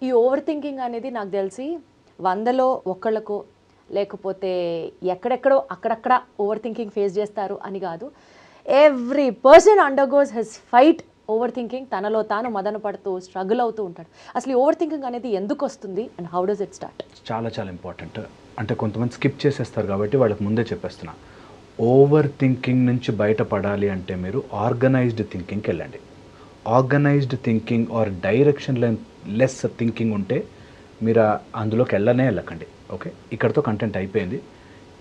ఈ over thinking అనేది నాకు తెలిసి 100లో ఒక్కళ్ళకో లేకపోతే ఎక్కడెక్కడో అక్కడక్కడ ఓవర్ థింకింగ్ ఫేస్ చేస్తారు అని కాదు. Every person undergoes his fight over thinking. తనలో తాను మదన పడుతూ స్ట్రగుల్ అవుతూ ఉంటాడు. అసలు ఈ ఓవర్ థింకింగ్ అనేది ఎందుకు వస్తుంది and how does it start? చాలా చాలా ఇంపార్టెంట్. అంటే కొంతమంది స్కిప్ చేసేస్తారు కాబట్టి వాళ్ళకి ముందే చెప్పేస్తున్నా. ఓవర్ థింకింగ్ నుంచి బయటపడాలి అంటే మీరు ఆర్గనైజ్డ్ థింకింగ్కి వెళ్ళండి. Organized thinking or directionless thinking ఉంటే మీరు అందులోకి వెళ్ళకండి. ఓకే, ఇక్కడతో కంటెంట్ అయిపోయింది.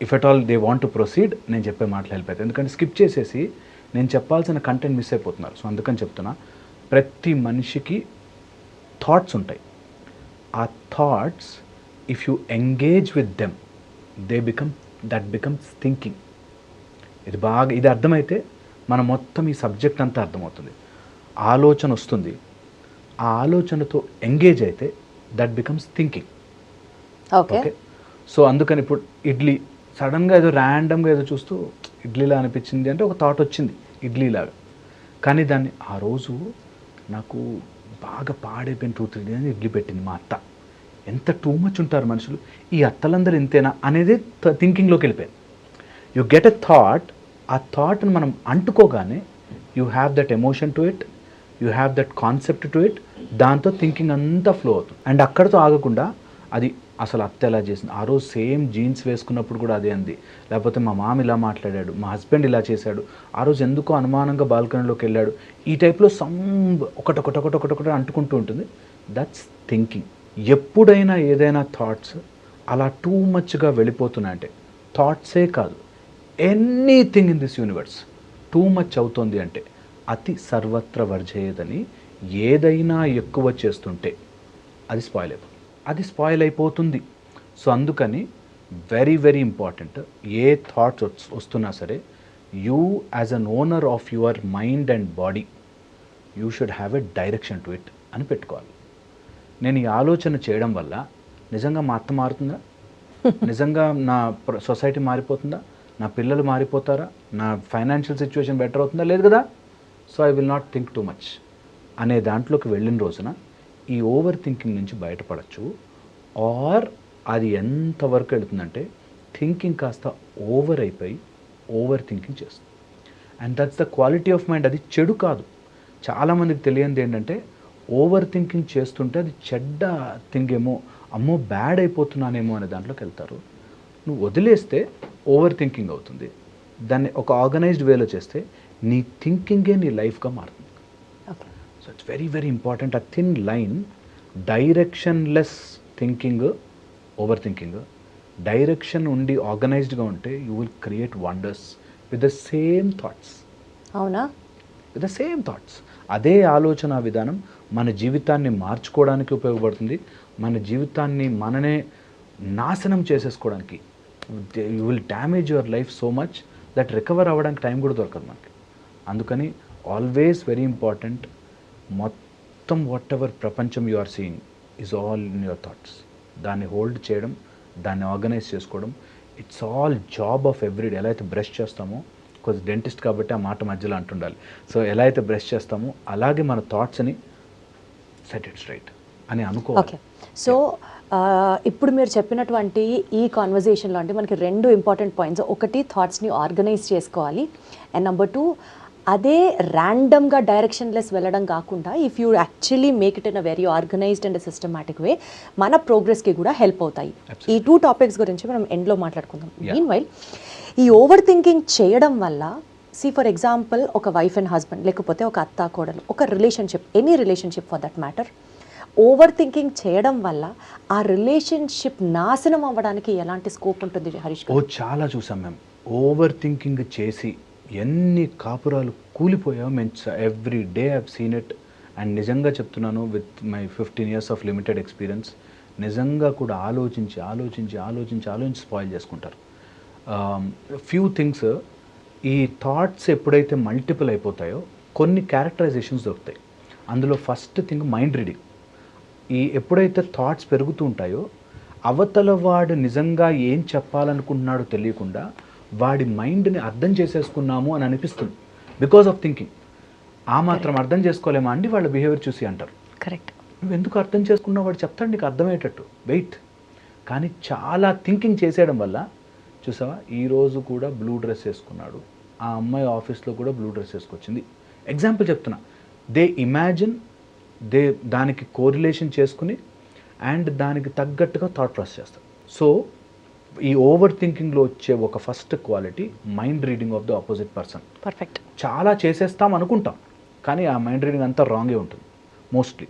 If at all they want to proceed, నేను చెప్పే మాటలు వెళ్ళిపోతాయి. ఎందుకంటే స్కిప్ చేసేసి నేను చెప్పాల్సిన కంటెంట్ మిస్ అయిపోతున్నారు. సో అందుకని చెప్తున్నా, ప్రతి మనిషికి థాట్స్ ఉంటాయి. ఆ thoughts if you engage with them that becomes thinking. ఇది అర్థమైతే మన మొత్తం ఈ సబ్జెక్ట్ అంతా అర్థమవుతుంది. ఆలోచన వస్తుంది, ఆ ఆలోచనతో ఎంగేజ్ అయితే that becomes thinking. Okay, so అందుకని ఇప్పుడు ఇడ్లీ సడన్గా ఏదో ర్యాండమ్గా ఏదో చూస్తూ ఇడ్లీలా అనిపించింది అంటే ఒక థాట్ వచ్చింది ఇడ్లీలాగా. కానీ దాన్ని ఆ రోజు నాకు బాగా పాడైపోయిన 2-3 డేస్ ఇడ్లీ పెట్టింది మా అత్త. ఎంత టూ మచ్ ఉంటారు మనుషులు, ఈ అత్తలందరూ ఇంతేనా అనేది థింకింగ్లోకి వెళ్ళిపోయింది. యు గెట్ ఎ థాట్, ఆ థాట్ని మనం అంటుకోగానే you have that emotion to it, you have that concept to it. దాంతో థింకింగ్ అంతా ఫ్లో అవుతుంది. అండ్ అక్కడితో ఆగకుండా అది అసలు అత్త ఎలా చేసింది, ఆ రోజు సేమ్ జీన్స్ వేసుకున్నప్పుడు కూడా అదే అంది, లేకపోతే మా మామ ఇలా మాట్లాడాడు, మా హస్బెండ్ ఇలా చేశాడు, ఆ రోజు ఎందుకో అనుమానంగా బాల్కనీలోకి వెళ్ళాడు, ఈ టైప్లో ఒకటొకటి అంటుకుంటూ ఉంటుంది. That's thinking. ఎప్పుడైనా ఏదైనా థాట్స్ అలా టూ మచ్గా వెళ్ళిపోతున్నాయంటే, థాట్సే కాదు anything in this universe too much అవుతుంది అంటే అతి సర్వత్ర వర్జయేదని, ఏదైనా ఎక్కువ చేస్తుంటే అది స్పాయిల్ అయిపోతుంది. సో అందుకని వెరీ వెరీ ఇంపార్టెంట్, ఏ థాట్స్ వస్తున్నా సరే you as an owner of your mind and body you should have a direction to it అని పెట్టుకోవాలి. నేను ఈ ఆలోచన చేయడం వల్ల నిజంగా మా అత్త మారుతుందా, నిజంగా నా సొసైటీ మారిపోతుందా, నా పిల్లలు మారిపోతారా, నా ఫైనాన్షియల్ సిచ్యువేషన్ బెటర్ అవుతుందా, లేదు కదా. So I will not think too much అనే దాంట్లోకి వెళ్ళిన రోజున ఈ ఓవర్ థింకింగ్ నుంచి బయటపడచ్చు. ఆర్ అది ఎంతవరకు వెళుతుందంటే థింకింగ్ కాస్త ఓవర్ అయిపోయి ఓవర్ థింకింగ్ చేస్తుంది. And that's the quality of mind. అది చెడు కాదు. చాలామందికి తెలియంది ఏంటంటే ఓవర్ థింకింగ్ చేస్తుంటే అది చెడ్డ థింగ్ ఏమో, అమ్మో బ్యాడ్ అయిపోతున్నానేమో అనే దాంట్లోకి వెళ్తారు. నువ్వు వదిలేస్తే ఓవర్ థింకింగ్ అవుతుంది. దాన్ని ఒక ఆర్గనైజ్డ్ వేలో చేస్తే నీ థింకింగే నీ లైఫ్గా మారుతుంది. So it's very very important. ఆ thin line, directionless thinking, over thinking. Direction ఉండి ఆర్గనైజ్డ్గా ఉంటే you will create wonders with the same thoughts. అవునా? With the same thoughts. అదే ఆలోచన విధానం మన జీవితాన్ని మార్చుకోవడానికి ఉపయోగపడుతుంది. మన జీవితాన్ని మననే నాశనం చేసేసుకోవడానికి, you will damage your life so much that recover అవ్వడానికి టైం కూడా దొరకదు మనకి. అందుకని ఆల్వేస్ వెరీ ఇంపార్టెంట్, మొత్తం వాట్ ఎవర్ ప్రపంచం you are seeing is all in your thoughts. దాన్ని హోల్డ్ చేయడం, దాన్ని ఆర్గనైజ్ చేసుకోవడం, it's all job of everyday. ఎలా అయితే బ్రష్ చేస్తామో, కొంచెం డెంటిస్ట్ కాబట్టి ఆ మాట మధ్యలో అంటుండాలి. సో ఎలా అయితే బ్రష్ చేస్తామో అలాగే మన థాట్స్ని సెట్ ఇట్ స్ట్రైట్ అని అనుకోవాలి. ఓకే, సో ఇప్పుడు మీరు చెప్పినటువంటి ఈ కాన్వర్జేషన్లో అంటే మనకి 2 ఇంపార్టెంట్ పాయింట్స్. ఒకటి, థాట్స్ని ఆర్గనైజ్ చేసుకోవాలి. అండ్ నెంబర్ 2, అదే ర్యాండమ్గా డైరెక్షన్లెస్ వెళ్ళడం కాకుండా if you actually make it in a very organised and systematic way మన ప్రోగ్రెస్కి కూడా హెల్ప్ అవుతాయి. ఈ 2 టాపిక్స్ గురించి మనం ఎండ్లో మాట్లాడుకుందాం. మీన్వైల్, ఈ ఓవర్ థింకింగ్ చేయడం వల్ల ఫర్ ఎగ్జాంపుల్ ఒక వైఫ్ అండ్ హస్బెండ్, లేకపోతే ఒక అత్త కోడలు, ఒక relationship, any relationship for that matter, over thinking చేయడం వల్ల ఆ రిలేషన్షిప్ నాశనం అవ్వడానికి ఎలాంటి స్కోప్ ఉంటుంది హరీష్ గారు? చాలా చూసాం మేము. ఓవర్ థింకింగ్ చేసి ఎన్ని కాపురాలు కూలిపోయావు మేము. Every day I've seen it. And నిజంగా చెప్తున్నాను, with my 15 years of limited experience, నిజంగా కూడా ఆలోచించి స్పాయిల్ చేసుకుంటారు. ఫ్యూ థింగ్స్, ఈ థాట్స్ ఎప్పుడైతే మల్టిపుల్ అయిపోతాయో కొన్ని క్యారెక్టరైజేషన్స్ దొరుకుతాయి. అందులో ఫస్ట్ థింగ్ మైండ్ రీడింగ్. ఎప్పుడైతే థాట్స్ పెరుగుతూ ఉంటాయో అవతల వాడు నిజంగా ఏం చెప్పాలనుకుంటున్నాడో తెలియకుండా వాడి మైండ్ని అర్థం చేసేసుకున్నాము అని అనిపిస్తుంది, బికాజ్ ఆఫ్ థింకింగ్. ఆ మాత్రం అర్థం చేసుకోలేమా అండి వాళ్ళ బిహేవియర్ చూసి అంటారు. కరెక్ట్. నువ్వు ఎందుకు అర్థం చేసుకున్నావు, వాడు చెప్తాడు నీకు అర్థమయ్యేటట్టు, వెయిట్. కానీ చాలా థింకింగ్ చేసేయడం వల్ల చూసావా ఈరోజు కూడా బ్లూ డ్రెస్ వేసుకున్నాడు, ఆ అమ్మాయి ఆఫీస్లో కూడా బ్లూ డ్రెస్ వేసుకొచ్చింది. ఎగ్జాంపుల్ చెప్తున్నా. దే ఇమాజిన్, దానికి కోరిలేషన్ చేసుకుని అండ్ దానికి తగ్గట్టుగా థాట్ ప్రాసెస్ చేస్తారు. సో ఈ ఓవర్ థింకింగ్లో వచ్చే ఒక first quality mind reading of the opposite person. Perfect. చాలా చేసేస్తాం అనుకుంటాం, కానీ ఆ మైండ్ రీడింగ్ అంతా రాంగే ఉంటుంది mostly.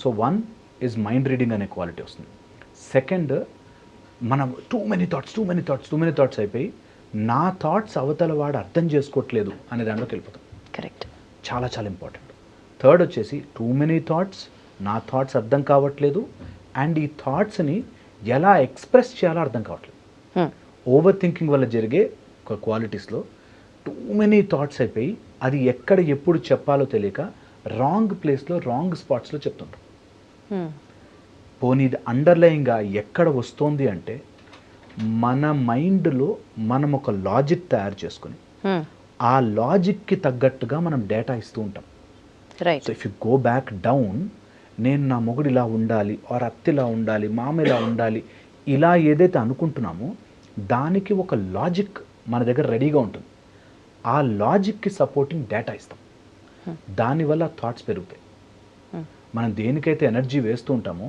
So 1 is mind reading అనే క్వాలిటీ వస్తుంది. సెకండ్, మనం టూ మెనీ థాట్స్ అయిపోయి నా థాట్స్ అవతల వాడు అర్థం చేసుకోవట్లేదు అనే దాంట్లోకి వెళ్ళిపోతాం. కరెక్ట్. చాలా చాలా ఇంపార్టెంట్. థర్డ్ వచ్చేసి టూ మెనీ థాట్స్, నా థాట్స్ అర్థం కావట్లేదు అండ్ ఈ థాట్స్ని ఎలా ఎక్స్ప్రెస్ చేయాలో అర్థం కావట్లేదు. ఓవర్ థింకింగ్ వల్ల జరిగే క్వాలిటీస్లో టూ మెనీ థాట్స్ అయిపోయి అది ఎక్కడ ఎప్పుడు చెప్పాలో తెలియక రాంగ్ ప్లేస్లో రాంగ్ స్పాట్స్లో చెప్తుంటాం. పోనీ ఇది అండర్లయింగ్గా ఎక్కడ వస్తుంది అంటే మన మైండ్లో మనం ఒక లాజిక్ తయారు చేసుకుని ఆ లాజిక్కి తగ్గట్టుగా మనం డేటా ఇస్తూ ఉంటాం. Right. So if you go back down, నేను నా మొగుడు ఇలా ఉండాలి, ఆర్ అత్త ఇలా ఉండాలి, మామ ఇలా ఉండాలి, ఇలా ఏదైతే అనుకుంటున్నామో దానికి ఒక లాజిక్ మన దగ్గర రెడీగా ఉంటుంది. ఆ లాజిక్కి సపోర్టింగ్ డేటా ఇస్తాం. దానివల్ల థాట్స్ పెరుగుతాయి. మనం దేనికైతే ఎనర్జీ వేస్తూ ఉంటామో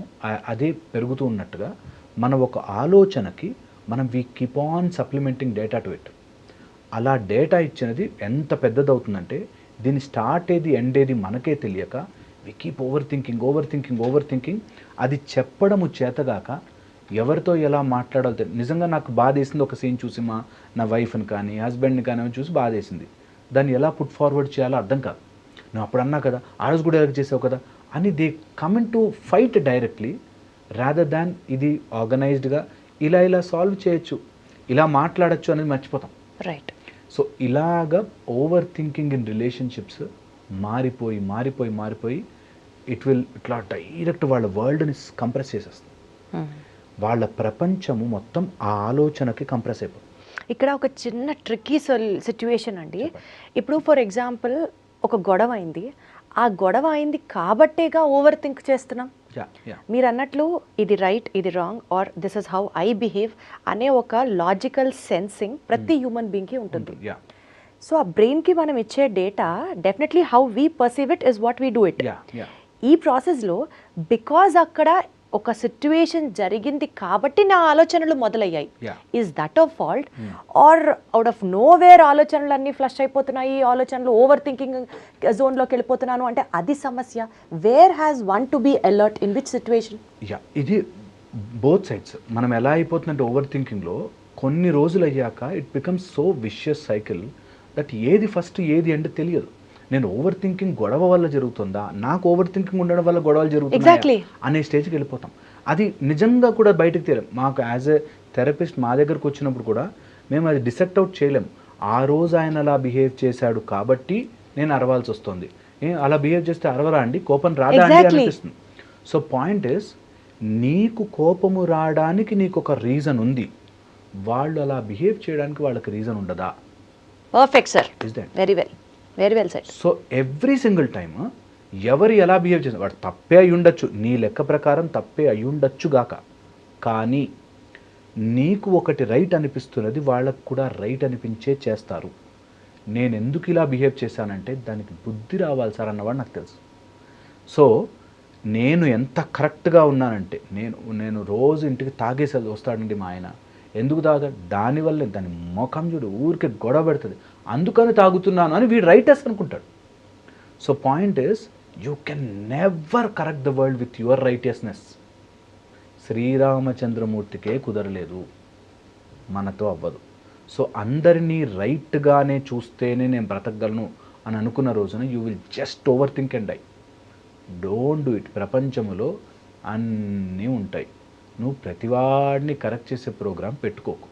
అదే పెరుగుతూ ఉన్నట్టుగా మన ఒక ఆలోచనకి మనం we keep on supplementing data to it. అలా డేటా ఇచ్చినది ఎంత పెద్దదవుతుందంటే దీని స్టార్ట్ ఏది ఎండ్ ఏది మనకే తెలియక వి కీప్ ఓవర్ థింకింగ్. అది చెప్పడము చేతగాక ఎవరితో ఎలా మాట్లాడాలో తెలియదు. నిజంగా నాకు బాధ వేసింది ఒక సీన్ చూసి నా వైఫ్ని కానీ హస్బెండ్ని కానీ చూసి బాధ వేసింది. దాన్ని ఎలా పుట్ ఫార్వర్డ్ చేయాలో అర్థం కాదు. నువ్వు అప్పుడు అన్నా కదా, ఆ రోజు కూడా ఎలా చేసావు కదా అని they coming to fight directly rather than ఇది ఆర్గనైజ్డ్గా ఇలా సాల్వ్ చేయొచ్చు, ఇలా మాట్లాడచ్చు అనేది మర్చిపోతాం. రైట్. సో ఇలాగా ఓవర్ థింకింగ్ ఇన్ రిలేషన్షిప్స్ మారిపోయి ఇట్లా డైరెక్ట్ వాళ్ళ వరల్డ్ని కంప్రెస్ చేసేస్తుంది. వాళ్ళ ప్రపంచము మొత్తం ఆ ఆలోచనకి కంప్రెస్ అయిపోతుంది. ఇక్కడ ఒక చిన్న ట్రిక్కీ సిచ్యువేషన్ అండి. ఇప్పుడు ఫర్ ఎగ్జాంపుల్ ఒక గొడవ అయింది, ఆ గొడవ అయింది కాబట్టేగా ఓవర్ థింక్ చేస్తున్నాం. మీరు అన్నట్లు ఇది రైట్, ఇది wrong, or this is how I behave అనే ఒక లాజికల్ సెన్సింగ్ ప్రతి హ్యూమన్ బీయింగ్కి ఉంటుంది. సో ఆ బ్రెయిన్కి మనం ఇచ్చే data definitely how we perceive it is what we do it. ఈ ప్రాసెస్లో బికాజ్ అక్కడ ఒక సిచ్యువేషన్ జరిగింది కాబట్టి నా ఆలోచనలు మొదలయ్యాయి. Is that a fault or out of nowhere ఆలోచనలు అన్నీ ఫ్లష్ అయిపోతున్నాయి, ఆలోచనలు ఓవర్ థింకింగ్ జోన్లోకి వెళ్ళిపోతున్నాను అంటే అది సమస్య. Where has one to be alert in which situation? ఇది బోత్ సైడ్స్. మనం ఎలా అయిపోతుందంటే ఓవర్ థింకింగ్లో కొన్ని రోజులు అయ్యాక it becomes so vicious cycle that ఏది ఫస్ట్ ఏది అంటే తెలియదు. నేను ఓవర్ థింకింగ్ గొడవ వల్ల జరుగుతుందా, నాకు ఓవర్ థింకింగ్ ఉండడం వల్ల గొడవలు జరుగుతున్నాయి అనే స్టేజ్కి వెళ్ళిపోతాం. అది నిజంగా కూడా బయటకు తెలియదు. మాకు యాజ్ ఎ థెరపిస్ట్ మా దగ్గరకు వచ్చినప్పుడు కూడా మేము అది డిసెక్ట్ అవుట్ చేయలేము. ఆ రోజు ఆయన అలా బిహేవ్ చేశాడు కాబట్టి నేను అరవాల్సి వస్తుంది. అలా బిహేవ్ చేస్తే అరవరా అండి, కోపం రాదా అండి అనిపిస్తుంది. సో పాయింట్ ఇస్, నీకు కోపము రావడానికి నీకు ఒక రీజన్ ఉంది, వాళ్ళు అలా బిహేవ్ చేయడానికి వాళ్ళకి రీజన్ ఉండదా? Perfect sir, very well said. So every single time ఎవరు ఎలా బిహేవ్ చేస్తారు, వాడు తప్పే అయి ఉండొచ్చు, నీ లెక్క ప్రకారం తప్పే అయి ఉండొచ్చు గాక, కానీ నీకు ఒకటి రైట్ అనిపిస్తున్నది వాళ్ళకు కూడా రైట్ అనిపించే చేస్తారు. నేను ఎందుకు ఇలా బిహేవ్ చేశానంటే దానికి బుద్ధి రావాలి సార్ అన్నవాడు నాకు తెలుసు. సో నేను ఎంత కరెక్ట్గా ఉన్నానంటే నేను రోజు ఇంటికి తాగేసి వస్తాడండి మా ఆయన. ఎందుకు తాగుతాడు? దానివల్లే దాని ముఖం చూడు ఊరికే గొడవ పెడుతుంది, అందుకని తాగుతున్నాను అని వీడు రైటర్స్ అనుకుంటాడు. So point is, you can never correct the world with your righteousness. శ్రీరామచంద్రమూర్తికే కుదరలేదు, మనతో అవ్వదు. సో అందరినీ రైట్గానే చూస్తేనే నేను బ్రతకగలను అని అనుకున్న రోజున you will just over think and die. Don't do it. ప్రపంచంలో అన్నీ ఉంటాయి, నువ్వు ప్రతివాడిని కరెక్ట్ చేసే ప్రోగ్రాం పెట్టుకోకు.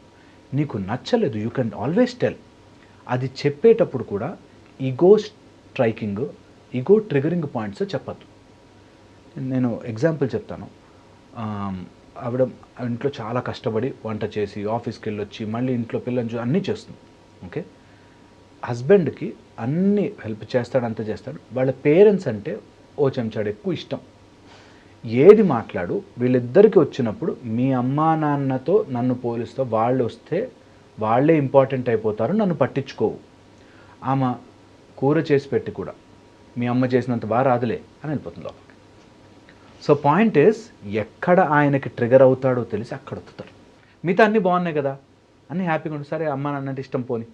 నీకు నచ్చలేదు, యూ కెన్ ఆల్వేస్ టెల్. అది చెప్పేటప్పుడు కూడా ego striking, ego triggering points చెప్పద్దు. నేను ఎగ్జాంపుల్ చెప్తాను. ఆవిడ ఇంట్లో చాలా కష్టపడి వంట చేసి ఆఫీస్కి వెళ్ళొచ్చి మళ్ళీ ఇంట్లో పిల్లలు అన్నీ చేస్తుంది. ఓకే, హస్బెండ్కి అన్ని హెల్ప్ చేస్తాడు, అంతా చేస్తాడు. వాళ్ళ పేరెంట్స్ అంటే ఓ చెంచాడు ఎక్కువ ఇష్టం. ఏది మాట్లాడు వీళ్ళిద్దరికి వచ్చినప్పుడు మీ అమ్మా నాన్నతో నన్ను పోలిస్తూ వాళ్ళు వస్తే వాళ్ళే ఇంపార్టెంట్ అయిపోతారు, నన్ను పట్టించుకోవు. ఆమె కూర చేసి పెట్టి కూడా మీ అమ్మ చేసినంత బాగా రాదులే అని వెళ్ళిపోతుంది లోపలికి. సో పాయింట్ ఈస్, ఎక్కడ ఆయనకి ట్రిగర్ అవుతాడో తెలిసి అక్కడ వస్తారు. మిగతా అన్నీ బాగున్నాయి కదా అన్నీ హ్యాపీగా ఉంటుంది. సరే అమ్మ నాన్నంటే ఇష్టం పోని,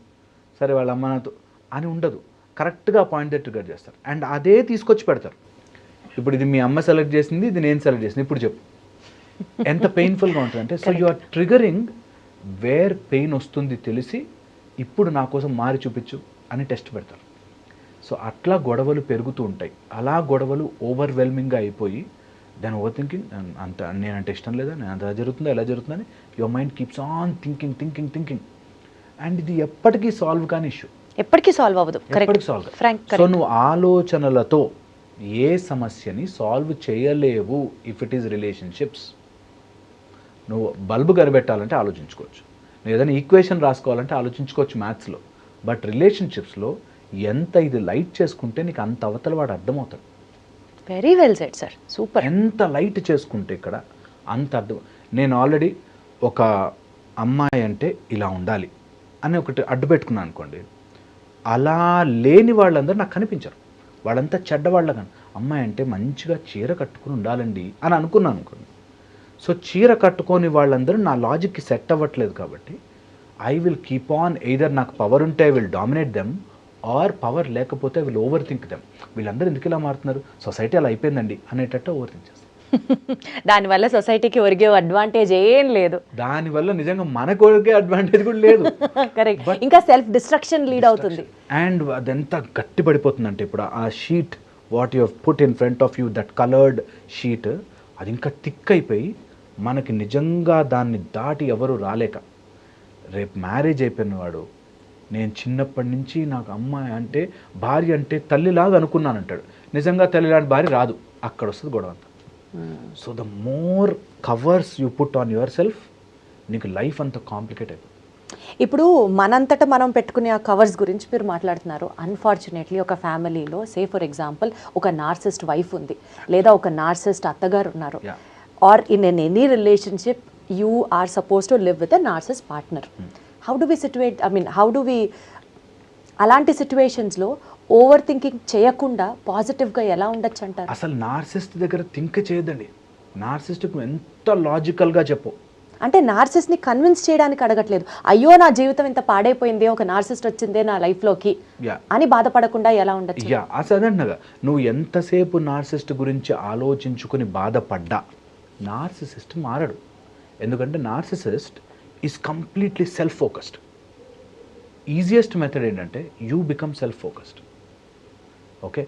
సరే వాళ్ళ అమ్మ నాన్నతో అని ఉండదు. కరెక్ట్గా పాయింట్ దగ్గర ట్రిగర్ చేస్తారు అండ్ అదే తీసుకొచ్చి పెడతారు. ఇప్పుడు ఇది మీ అమ్మ సెలెక్ట్ చేసింది, ఇది నేను సెలెక్ట్ చేసింది, ఇప్పుడు చెప్పు ఎంత పెయిన్ఫుల్గా ఉంటుంది అంటే. So you are triggering where pain వస్తుంది తెలిసి ఇప్పుడు నా కోసం మారి చూపించు అని టెస్ట్ పెడతారు. సో అట్లా గొడవలు పెరుగుతూ ఉంటాయి. అలా గొడవలు ఓవర్వెల్మింగ్గా అయిపోయి దాని ఓవర్ థింకింగ్, అంత నేనంటే ఇష్టం లేదా, నేను అంత జరుగుతుందా ఎలా జరుగుతుందని your mind keeps on thinking thinking thinking and ఇది ఎప్పటికీ సాల్వ్ కాని ఇష్యూ, ఎప్పటికీ సాల్వ్ అవ్వదు. ఎప్పటికీ సాల్వ్. సో నువ్వు ఆలోచనలతో ఏ సమస్యని సాల్వ్ చేయలేవు. ఇఫ్ ఇట్ ఈస్ రిలేషన్షిప్స్, నువ్వు బల్బు కనిపెట్టాలంటే ఆలోచించుకోవచ్చు, నువ్వు ఏదైనా ఈక్వేషన్ రాసుకోవాలంటే ఆలోచించుకోవచ్చు మ్యాథ్స్లో. బట్ రిలేషన్షిప్స్లో ఎంత ఇది లైట్ చేసుకుంటే నీకు అంత అవతల వాడు అర్థమవుతాడు. Very well said sir, super. ఎంత లైట్ చేసుకుంటే ఇక్కడ అంత అర్థం. నేను ఆల్రెడీ ఒక అమ్మాయి అంటే ఇలా ఉండాలి అని ఒకటి అడ్డు పెట్టుకున్నాను అనుకోండి, అలా లేని వాళ్ళందరూ నాకు కనిపించరు, వాళ్ళంతా చెడ్డవాళ్ళగా. అమ్మాయి అంటే మంచిగా చీర కట్టుకుని ఉండాలండి అని అనుకున్నాను అనుకోండి. సో చీర కట్టుకొని వాళ్ళందరూ నా లాజిక్కి సెట్ అవ్వట్లేదు కాబట్టి I will keep on, either నాకు పవర్ ఉంటే I will dominate them, or power లేకపోతే I will over think them. వీళ్ళందరూ ఎందుకు ఇలా మారుతున్నారు, సొసైటీ అలా అయిపోయిందండి అనేటట్టు ఓవర్ థింక్ చేస్తాను. దానివల్ల సొసైటీకి ఒరిగే అడ్వాంటేజ్ ఏం లేదు, దానివల్ల నిజంగా మనకు ఒరిగే అడ్వాంటేజ్ కూడా లేదు. కరెక్ట్, ఇంకా సెల్ఫ్ డిస్ట్రక్షన్ లీడ్ అవుతుంది. అండ్ అదెంత గట్టి పడిపోతుందంటే ఇప్పుడు ఆ sheet what you have put in front of you, that coloured sheet, అది ఇంకా థిక్ అయిపోయి మనకి నిజంగా దాన్ని దాటి ఎవరు రాలేక, రేపు మ్యారేజ్ అయిపోయిన వాడు నేను చిన్నప్పటి నుంచి నాకు అమ్మాయి అంటే భార్య అంటే తల్లిలాగా అనుకున్నాను అంటాడు. నిజంగా తల్లిలాంటి భార్య రాదు, అక్కడ వస్తుంది గొడవ అంతా. So the more covers you put on your self, నీకు లైఫ్ అంత కాంప్లికేట్ అయిపోతుంది. ఇప్పుడు మనంతట మనం పెట్టుకునే ఆ కవర్స్ గురించి మీరు మాట్లాడుతున్నారు. అన్ఫార్చునేట్లీ ఒక ఫ్యామిలీలో సే ఫర్ ఎగ్జాంపుల్ ఒక నార్సిస్ట్ వైఫ్ ఉంది, లేదా ఒక నార్సిస్ట్ అత్తగారు ఉన్నారు, or in any relationship you are suppose to live with a narcissist partner. How do we situate, I mean how do we అలాంటి సిచ్యువేషన్స్లో ఓవర్ థింకింగ్ చేయకుండా పాజిటివ్గా ఎలా ఉండొచ్చు అంటారు? అసలు నార్సిస్ట్ దగ్గర థింక్ చేయదండి. నార్సిస్ట్కి ఎంత లాజికల్గా చెప్పు. అంటే నార్సిస్ట్ని కన్విన్స్ చేయడానికి అడగట్లేదు, అయ్యో నా జీవితం ఇంత పాడైపోయింది, ఒక నార్సిస్ట్ వచ్చిందే నా లైఫ్లోకి అని బాధపడకుండా ఎలా ఉండొచ్చు? అసలు నువ్వు ఎంతసేపు నార్సిస్ట్ గురించి ఆలోచించుకుని బాధపడ్డా నార్సిసిస్ట్ మారడు. ఎందుకంటే narcissist is completely self focused. Easiest method ఏంటంటే you become self focused. Okay,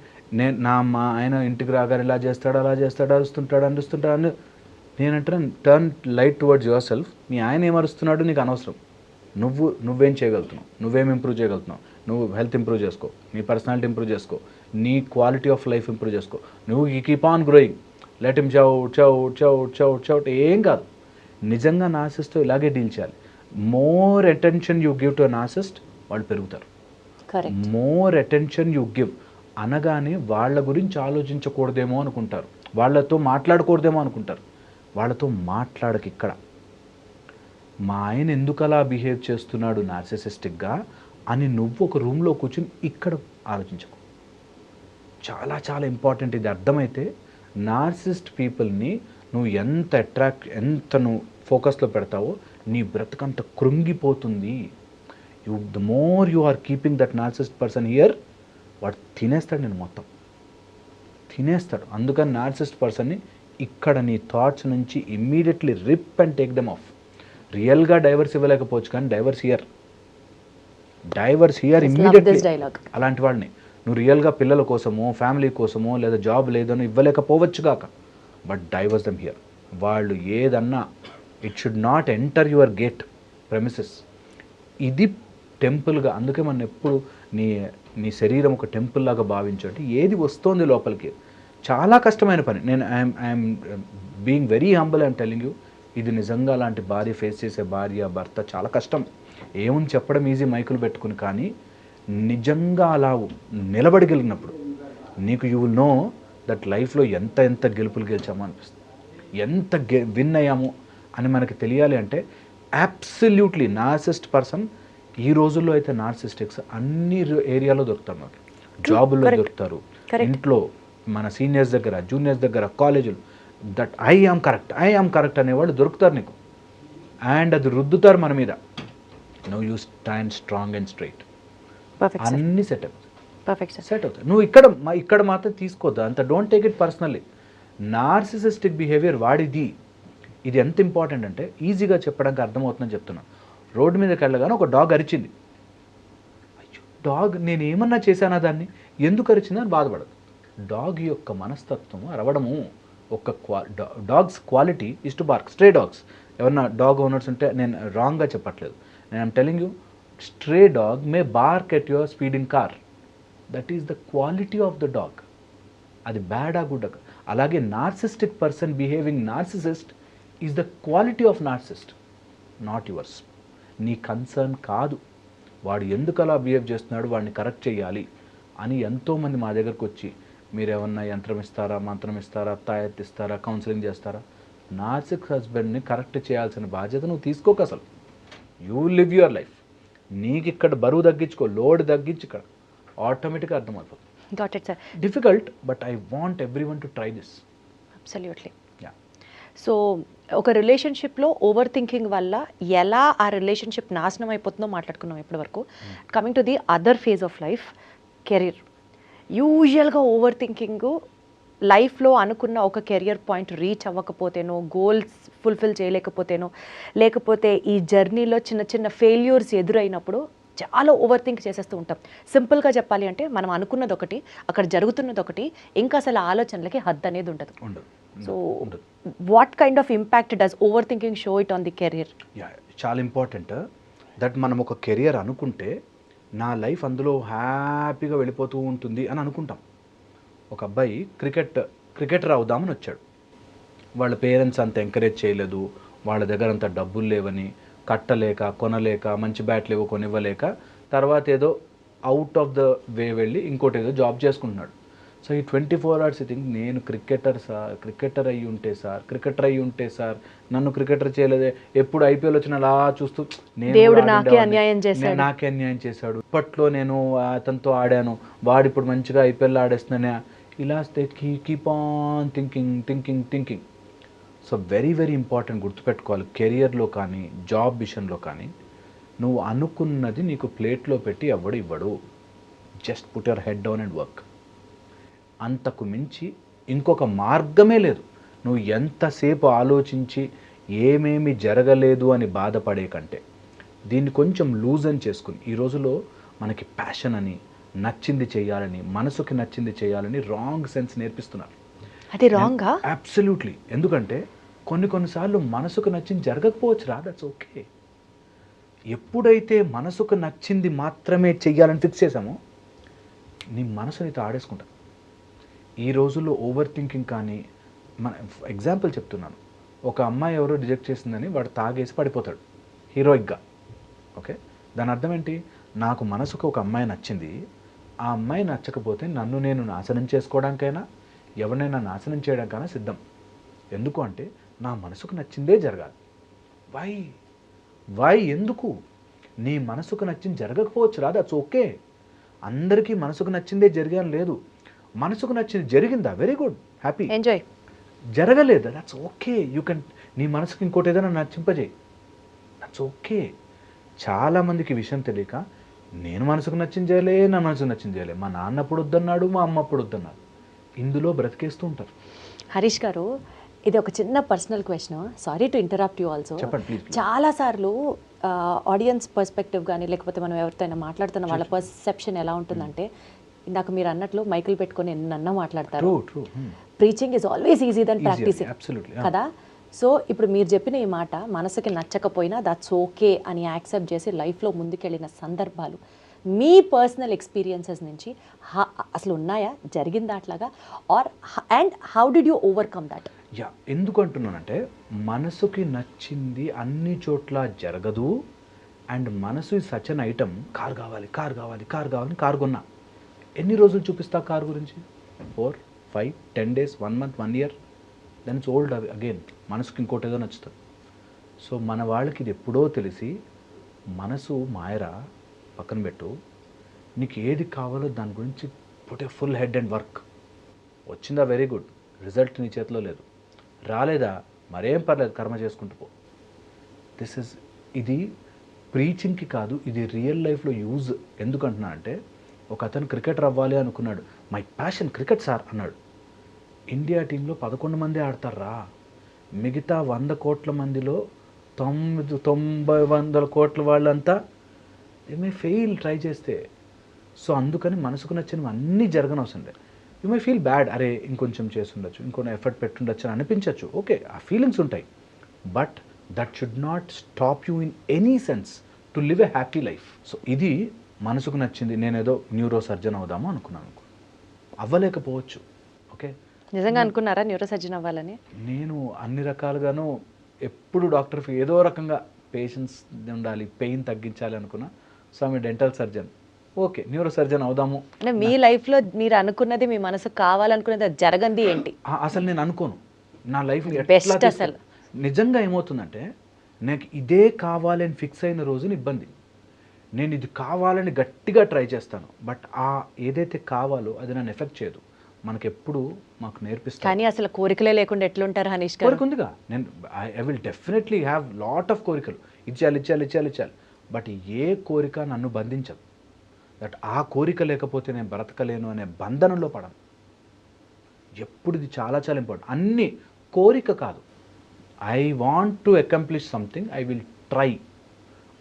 మా ఆయన ఇంటికి రాగానే ఇలా చేస్తాడు, అలా చేస్తాడు, అరుస్తుంటాడు, అందిస్తుంటాడు, నేనంటాను turn light towards yourself. మీ ఆయన ఏం అరుస్తున్నాడు నీకు అనవసరం, నువ్వేం చేయగలుగుతున్నావు, నువ్వేం ఇంప్రూవ్ చేయగలుగుతున్నావు, నువ్వు హెల్త్ ఇంప్రూవ్ చేసుకో, నీ పర్సనాలిటీ ఇంప్రూవ్ చేసుకో, నీ క్వాలిటీ ఆఫ్ లైఫ్ ఇంప్రూవ్ చేసుకో, నువ్వు keep on growing, let him shout ఏం కాదు. నిజంగా నార్సిస్ట్తో ఇలాగే డీల్ చేయాలి. More attention you give to a narcissist, వాళ్ళు పెరుగుతారు. మోర్ అటెన్షన్ యూ గివ్ అనగానే వాళ్ళ గురించి ఆలోచించకూడదేమో అనుకుంటారు, వాళ్ళతో మాట్లాడకూడదేమో అనుకుంటారు. వాళ్ళతో మాట్లాడక ఇక్కడ మా ఆయన ఎందుకు అలా బిహేవ్ చేస్తున్నాడు నార్సిసిస్టిక్గా అని నువ్వు ఒక రూమ్లో కూర్చుని ఇక్కడ ఆలోచించకు. చాలా చాలా ఇంపార్టెంట్ ఇది. అర్థమైతే నార్సిస్ట్ పీపుల్ని నువ్వు ఎంత నువ్వు ఫోకస్లో పెడతావో నీ బ్రతుకంత కృంగిపోతుంది. The more you are keeping that narcissist person here, వాడు తినేస్తాడు, నేను మొత్తం తినేస్తాడు. అందుకని నార్సిస్ట్ పర్సన్ని ఇక్కడ నీ థాట్స్ నుంచి immediately rip and take them off. రియల్గా డైవర్స్ ఇవ్వలేకపోవచ్చు కానీ డైవర్స్ హియర్ ఇమ్మీడియట్లీ. అలాంటి వాడిని నువ్వు రియల్గా పిల్లల కోసమో ఫ్యామిలీ కోసమో లేదా జాబ్ లేదనో ఇవ్వలేకపోవచ్చు కాక, బట్ డైవర్స్ దెమ్ హియర్. వాళ్ళు ఏదన్నా it should not enter your gate premises. ఇది టెంపుల్గా, అందుకే మనం ఎప్పుడు నీ శరీరం ఒక టెంపుల్ లాగా భావించండి. ఏది వస్తోంది లోపలికి చాలా కష్టమైన పని. నేను I'm being very humble, I'm telling you. ఇది నిజంగా అలాంటి భార్య ఫేస్ చేసే భర్త చాలా కష్టం. ఏముంది చెప్పడం ఈజీ మైకులు పెట్టుకుని, కానీ నిజంగా అలా నిలబడగలిగినప్పుడు నీకు యూ విల్ నో దట్ లైఫ్లో ఎంత ఎంత గెలుపులు గెలిచామో అనిపిస్తుంది. ఎంత విన్ అయ్యాము అని మనకి తెలియాలి అంటే అబ్సల్యూట్లీ నార్సిస్ట్ పర్సన్ ఈ రోజుల్లో అయితే నార్సిస్టిక్స్ అన్ని ఏరియాలో దొరుకుతారు. మనకి జాబుల్లో దొరుకుతారు, ఇంట్లో మన సీనియర్స్ దగ్గర, జూనియర్స్ దగ్గర, కాలేజీలు. దట్ ఐ ఆమ్ కరెక్ట్ అనేవాళ్ళు దొరుకుతారు నీకు. అండ్ అది రుద్దుతారు మన మీద. No you stand strong and straight. అన్నీ సెట్ అవుతాయి. సెట్ అవుతాయి. నువ్వు ఇక్కడ మాత్రం తీసుకోవద్దు అంత. డోంట్ టేక్ ఇట్ పర్సనల్లీ. నార్సిసిస్టిక్ బిహేవియర్ వాడిది. ఇది ఎంత ఇంపార్టెంట్ అంటే ఈజీగా చెప్పడానికి అర్థమవుతుందని చెప్తున్నాను. రోడ్డు మీదకి వెళ్ళగానే ఒక డాగ్ అరిచింది. అయ్యో డాగ్ నేను ఏమన్నా చేశానా దాన్ని, ఎందుకు అరిచిందని బాధపడదు. డాగ్ యొక్క మనస్తత్వం అరవడము. ఒక dogs quality is to BARC. Stray dogs ఎవరన్నా డాగ్ ఓనర్స్ ఉంటే నేను రాంగ్గా చెప్పట్లేదు. నేను I'm telling you, stray dog May BARC at your speeding car. That is the quality of the dog. అది బ్యాడా గుడ్. అలాగే narcissistic person behaving narcissist is the quality of narcissist, not yours. నీ concern కాదు. వాడు ఎందుకు అలా behave చేస్తున్నాడు, వాడిని correct చేయాలి అని ఎంతోమంది మా దగ్గరకు వచ్చి మీరు ఏమన్నా యంత్రం ఇస్తారా, మంత్రం ఇస్తారా, తాయెత్తు ఇస్తారా, కౌన్సిలింగ్ చేస్తారా? నార్సిక్ హస్బెండ్ని కరెక్ట్ చేయాల్సిన బాధ్యత నువ్వు తీసుకోక. అసలు యూ లివ్ యువర్ లైఫ్. నీకు ఇక్కడ బరువు తగ్గించుకో, లోడ్ తగ్గించి, ఇక్కడ ఆటోమేటిక్గా అర్థమైపోతుంది. Got it sir. Difficult but I want everyone to try this. Absolutely. Yeah. So ఒక రిలేషన్షిప్లో ఓవర్ థింకింగ్ వల్ల ఎలా ఆ రిలేషన్షిప్ నాశనం అయిపోతుందో మాట్లాడుకున్నాం ఇప్పటి వరకు. Coming to the other phase of life, career. యూజువల్గా ఓవర్ థింకింగ్ లైఫ్లో అనుకున్న ఒక కెరియర్ పాయింట్ రీచ్ అవ్వకపోతేనో, గోల్స్ ఫుల్ఫిల్ చేయలేకపోతేనో, లేకపోతే ఈ జర్నీలో చిన్న చిన్న ఫెయిల్యూర్స్ ఎదురైనప్పుడు చాలా ఓవర్ థింక్ చేసేస్తూ ఉంటాం. సింపుల్గా చెప్పాలి అంటే మనం అనుకున్నది ఒకటి, అక్కడ జరుగుతున్నది ఒకటి, ఇంకా అసలు ఆలోచనలకి హద్దు అనేది ఉండదు. So what kind of impact does over thinking show it on the career? చాలా ఇంపార్టెంట్ దట్ మనం ఒక కెరియర్ అనుకుంటే నా లైఫ్ అందులో హ్యాపీగా వెళ్ళిపోతూ ఉంటుంది అని అనుకుంటాం. ఒక అబ్బాయి క్రికెటర్ అవుదామని వచ్చాడు. వాళ్ళ పేరెంట్స్ అంత ఎంకరేజ్ చేయలేదు, వాళ్ళ దగ్గర అంత డబ్బులు లేవని, కట్టలేక, కొనలేక, మంచి బ్యాట్లు ఏవో కొనివ్వలేక, తర్వాత ఏదో అవుట్ ఆఫ్ ద వే వెళ్ళి ఇంకోటి ఏదో జాబ్ చేసుకుంటున్నాడు. సో ఈ 24 hours థింక్ నేను క్రికెటర్ అయ్యి ఉంటే సార్ నన్ను క్రికెటర్ చేయలేదే, ఎప్పుడు ఐపీఎల్ వచ్చిన అలా చూస్తూ దేవుడు నాకే అన్యాయం చేశాడు, ఇప్పట్లో నేను అతనితో ఆడాను, వాడు ఇప్పుడు మంచిగా ఐపీఎల్ ఆడేస్తున్నానే, ఇలా keep on thinking. So very very important గుర్తుపెట్టుకోవాలి. కెరియర్లో కానీ జాబ్ విషయంలో కానీ నువ్వు అనుకున్నది నీకు ప్లేట్లో పెట్టి ఎవడు ఇవ్వడు. Just put your head down and work. అంతకు మించి ఇంకొక మార్గమే లేదు. నువ్వు ఎంతసేపు ఆలోచించి ఏమేమి జరగలేదు అని బాధపడే కంటే దీన్ని కొంచెం లూజ్ అని చేసుకుని, ఈ రోజులో మనకి ప్యాషన్ అని, నచ్చింది చేయాలని, మనసుకి నచ్చింది చేయాలని రాంగ్ సెన్స్ నేర్పిస్తున్నారు. అది రాంగా? అబ్సల్యూట్లీ. ఎందుకంటే కొన్నిసార్లు మనసుకు నచ్చింది జరగకపోవచ్చు రా, దట్స్ ఓకే. ఎప్పుడైతే మనసుకు నచ్చింది మాత్రమే చెయ్యాలని ఫిక్స్ చేసామో నీ మనసు నీతో ఆడేసుకుంటా. ఈ రోజుల్లో ఓవర్ థింకింగ్ కానీ, మన ఎగ్జాంపుల్ చెప్తున్నాను, ఒక అమ్మాయి ఎవరో రిజెక్ట్ చేసిందని వాడు తాగేసి పడిపోతాడు హీరోయిక్గా. ఓకే, దాని అర్థం ఏంటి? నాకు మనసుకు ఒక అమ్మాయి నచ్చింది, ఆ అమ్మాయి నచ్చకపోతే నన్ను నేను నాశనం చేసుకోవడానికైనా, ఎవరినైనా నాశనం చేయడానికైనా సిద్ధం. ఎందుకు అంటే నా మనసుకు నచ్చిందే జరగాలి. వై ఎందుకు? నీ మనసుకు నచ్చింది జరగకపోవచ్చు రా, దట్స్ ఓకే. అందరికీ మనసుకు నచ్చిందే జరిగాను లేదు. మనసుకు నచ్చింది జరిగిందా, వెరీ గుడ్, హ్యాపీ, ఎంజాయ్. జరగలేదా, దట్స్ ఓకే. యూ కెన్ నీ మనసుకు ఇంకోటి ఏదైనా నచ్చింపజేయి, దట్స్ ఓకే. చాలామందికి విషయం తెలియక నేను మనసుకు నచ్చింది చేయలే, నా మనసుకు నచ్చింది చేయలే, మా నాన్న అప్పుడు వద్దన్నాడు, మా అమ్మ అప్పుడు వద్దన్నాడు, ఇందులో బ్రతికేస్తూ ఉంటారు. హరీష్ గారు, ఇది ఒక చిన్న personal question, sorry to interrupt you also. చెప్పండి ప్లీజ్. చాలాసార్లు ఆడియన్స్ పర్స్పెక్టివ్ కానీ, లేకపోతే మనం ఎవరితోనైనా మాట్లాడుతున్న వాళ్ళ పర్సెప్షన్ ఎలా ఉంటుందంటే, ఇందాక మీరు అన్నట్లు మైకులు పెట్టుకొని ఎన్నన్నా మాట్లాడతారు. Preaching is always easy than practising కదా. సో ఇప్పుడు మీరు చెప్పిన ఈ మాట మనసుకి నచ్చకపోయినా దట్స్ ఓకే అని యాక్సెప్ట్ చేసి లైఫ్లో ముందుకెళ్ళిన సందర్భాలు మీ పర్సనల్ ఎక్స్పీరియన్సెస్ నుంచి అసలు ఉన్నాయా, జరిగిందా అట్లాగా? And how did you overcome that? ఎందుకు అంటున్నానంటే, మనసుకి నచ్చింది అన్ని చోట్ల జరగదు, అండ్ మనసు is such an item. Car కావాలి, కార్ కావాలి, కార్ కావాలని కార్ కొన్నా. ఎన్ని రోజులు చూపిస్తా కార్ గురించి? 4, 5, 10 days, 1 month, 1 year, then it's old again. మనసుకి ఇంకోటి ఏదో నచ్చుతుంది. సో మన వాళ్ళకి ఇది ఎప్పుడో తెలిసి, మనసు మాయరా, పక్కన పెట్టు, నీకు ఏది కావాలో దాని గురించి put a full head and work. వచ్చిందా వెరీ గుడ్, రిజల్ట్ నీ చేతిలో లేదు. రాలేదా మరేం పర్లేదు, కర్మ చేసుకుంటూ పో. ఇది ప్రీచింగ్కి కాదు, ఇది రియల్ లైఫ్లో యూజ్. ఎందుకంటున్నా అంటే, ఒక అతను క్రికెటర్ అవ్వాలి అనుకున్నాడు. మై ప్యాషన్ క్రికెట్ సార్ అన్నాడు. ఇండియా టీంలో 11 మంది ఆడతారా, మిగతా 100 కోట్ల మందిలో 90-100 కోట్ల వాళ్ళంతా దే మే ఫెయిల్ ట్రై చేస్తే. సో అందుకని మనసుకు నచ్చినవి అన్నీ జరగనవసరం లేదు. యూ మే ఫీల్ బ్యాడ్, అరే ఇంకొంచెం చేస్తుండొచ్చు, ఇంకొన్ని ఎఫర్ట్ పెట్టుండొచ్చు అని అనిపించవచ్చు. ఓకే, ఆ ఫీలింగ్స్ ఉంటాయి. But that should not stop you in any sense to live a happy life. So ఇది మనసుకు నచ్చింది. నేనేదో న్యూరో సర్జన్ అవుదాము అనుకున్నాను, అవ్వలేకపోవచ్చు. ఓకే, నిజంగా అనుకున్నారా న్యూరో సర్జన్ అవ్వాలని? నేను అన్ని రకాలుగాను ఎప్పుడు డాక్టర్కి ఏదో రకంగా పేషెన్స్ ఉండాలి, పెయిన్ తగ్గించాలి అనుకున్నా. సో ఆమె dental surgeon, okay neuro surgeon అవుదాము. అంటే మీ లైఫ్లో మీరు అనుకున్నది, మీ మనసు కావాలనుకున్నది, అది జరగంది ఏంటి? అసలు నేను అనుకోను నా లైఫ్ బెస్ట్. అసలు నిజంగా ఏమవుతుందంటే, నాకు ఇదే కావాలని ఫిక్స్ అయిన రోజున ఇబ్బంది. నేను ఇది కావాలని గట్టిగా ట్రై చేస్తాను, బట్ ఆ ఏదైతే కావాలో అది నన్ను ఎఫెక్ట్ చేయదు. మనకెప్పుడు మాకు నేర్పిస్తాను. కానీ అసలు కోరికలే లేకుండా ఎట్లుంటారు హనీష్ గారు? కోరిక ఉందిగా, నేను I will definitely have lot of కోరికలు, ఇచ్చేయాలి ఇచ్చేయాలి ఇచ్చేయాలి ఇచ్చేయాలి. బట్ ఏ కోరిక నన్ను బంధించదు. దట్ ఆ కోరిక లేకపోతే నేను బ్రతకలేను అనే బంధనంలో పడను. ఎప్పుడు ఇది చాలా చాలా ఇంపార్టెంట్. అన్ని కోరిక కాదు, I want to accomplish something, I will try.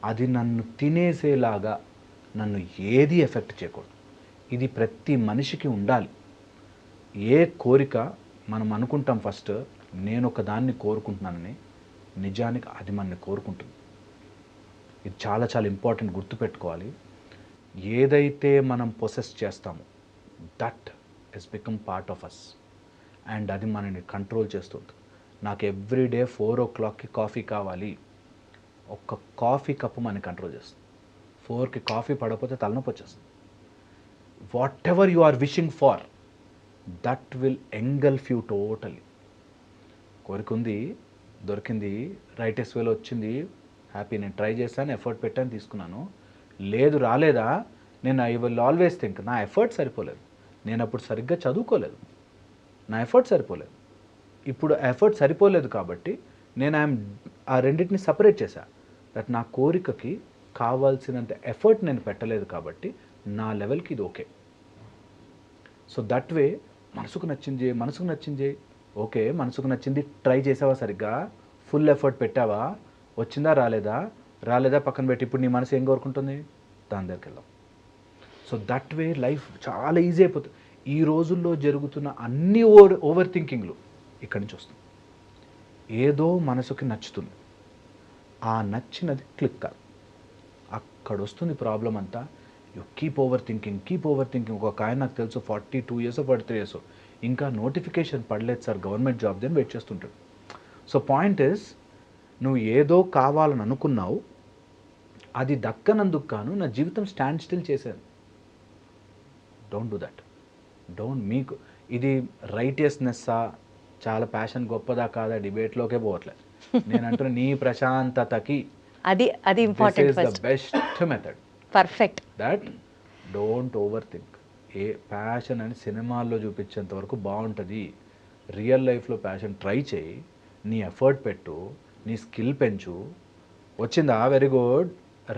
అది నన్ను తినేసేలాగా నన్ను ఏది ఎఫెక్ట్ చేయకూడదు. ఇది ప్రతి మనిషికి ఉండాలి. ఏ కోరిక మనం అనుకుంటాం ఫస్ట్, నేను ఒక దాన్ని కోరుకుంటున్నానని, నిజానికి అది మనని కోరుకుంటుంది. ఇది చాలా చాలా ఇంపార్టెంట్, గుర్తుపెట్టుకోవాలి. ఏదైతే మనం పొసెస్ చేస్తామో that is become part of us, అండ్ అది మనని కంట్రోల్ చేస్తుంది. నాకు ఎవ్రీడే 4 o'clockకి కాఫీ కావాలి, ఒక్క కాఫీ కప్పు మనని కంట్రోల్ చేస్తుంది. 4కి కాఫీ పడకపోతే తలనొప్పి వచ్చేస్తుంది. Whatever you are wishing for, that will engulf you totally. కోరిక ఉంది, దొరికింది, రైటెస్ వేలో వచ్చింది, హ్యాపీ, నేను ట్రై చేశాను, ఎఫర్ట్ పెట్టాను, తీసుకున్నాను. లేదు రాలేదా, నేను ఐ విల్ ఆల్వేస్ థింక్ నా ఎఫర్ట్ సరిపోలేదు, నేను అప్పుడు సరిగ్గా చదువుకోలేదు, నా ఎఫర్ట్ సరిపోలేదు. ఇప్పుడు ఎఫర్ట్ సరిపోలేదు కాబట్టి నేను ఆ రెండింటిని సపరేట్ చేశా. దట్ నా కోరికకి కావాల్సినంత ఎఫర్ట్ నేను పెట్టలేదు కాబట్టి నా లెవెల్కి ఇది ఓకే. సో దట్ వే మనసుకు నచ్చింది, మనసుకు నచ్చింది, ఓకే మనసుకు నచ్చింది, ట్రై చేసావా సరిగ్గా, ఫుల్ ఎఫర్ట్ పెట్టావా, వచ్చిందా రాలేదా, రాలేదా పక్కన పెట్టి ఇప్పుడు నీ మనసు ఏం కోరుకుంటుంది, దాని దగ్గరికి వెళ్దాం. సో దట్ వే లైఫ్ చాలా ఈజీ అయిపోతుంది. ఈ రోజుల్లో జరుగుతున్న అన్ని ఓవర్ థింకింగ్లు ఇక్కడి నుంచి వస్తుంది. ఏదో మనసుకి నచ్చుతుంది, ఆ నచ్చినది క్లిక్ కాదు, అక్కడ వస్తుంది ప్రాబ్లం అంతా. You keep over thinking. ఒక ఆయన నాకు తెలుసు 42 years 43 years ఇంకా నోటిఫికేషన్ పడలేదు సార్ గవర్నమెంట్ జాబ్ అని వెయిట్ చేస్తుంటాడు. సో పాయింట్ ఇస్, నువ్వు ఏదో కావాలని అనుకున్నావు, అది దక్కనందుకు కాను నా జీవితం స్టాండ్ స్టిల్ చేశాను. Don't do that. మీకు ఇది రైటియస్నెస్సా, చాలా ప్యాషన్ గొప్పదా కాదా డిబేట్లోకే పోవట్లేదు. నేను అంటున్నా నీ ప్రశాంతతకి అది important. The best method. Perfect. That don't over think. A passion అని సినిమాల్లో చూపించేంత వరకు బాగుంటుంది, రియల్ లైఫ్లో ప్యాషన్ ట్రై చేయి, నీ ఎఫర్ట్ పెట్టు, నీ స్కిల్ పెంచు. వచ్చిందా వెరీ గుడ్,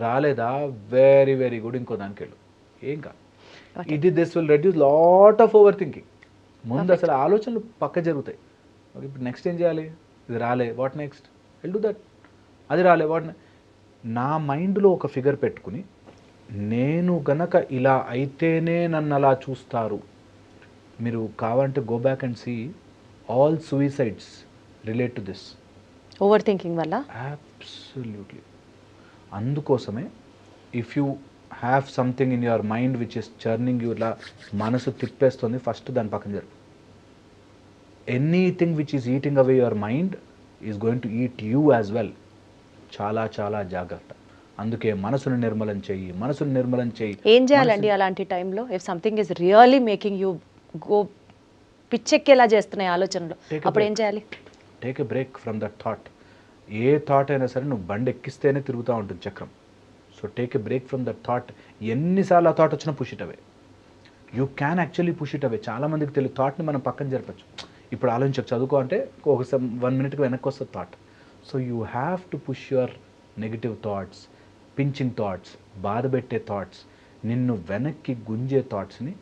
రాలేదా వెరీ వెరీ గుడ్, ఇంకో దానికి వెళ్ళు, ఏం కాదు. This will reduce lot of over thinking. ముందు అసలు ఆలోచనలు పక్క జరుగుతాయి. ఓకే, ఇప్పుడు నెక్స్ట్ ఏం చేయాలి, ఇది రాలే, what next, will do that. అది రాలే, వాట్ నా మైండ్లో ఒక ఫిగర్ పెట్టుకుని, నేను గనక ఇలా అయితేనే నన్ను అలా చూస్తారు. మీరు కావాలంటే go back and see all suicides relate to this, over thinking వల్ల. అబ్సల్యూట్లీ. అందుకోసమే if you have something in your mind which is churning you, ఇలా మనసు తిప్పేస్తుంది, ఫస్ట్ దాని పక్కన జరుగు. Anything which is eating away your mind is going to eat you as well. చాలా చాలా జాగ్రత్త. అందుకే మనసును నిర్మలం చెయ్యి, మనసును నిర్మలం చెయ్యి. ఏం చేయాలండి అలాంటి టైంలో? If something is really making you go పిచ్చెక్కేలా చేస్తున్నాయి ఆలోచనలు, అప్పుడు ఏం చేయాలి? Take a break from that thought. ఏ థాట్ అయినా సరే నువ్వు బండి ఎక్కిస్తేనే తిరుగుతూ ఉంటుంది చక్రం. So take a break from that thought. ఎన్నిసార్లు ఆ థాట్ వచ్చినా push it away. You can actually push it away. చాలామందికి తెలియదు థాట్ని మనం పక్కన జరపచ్చు. ఇప్పుడు ఆలోచించక చదువుకో అంటే ఒక 1 minute వెనక్కి వస్తుంది thought. So you have to push your negative thoughts, pinching thoughts, బాధ పెట్టే థాట్స్, నిన్ను వెనక్కి గుంజే థాట్స్ని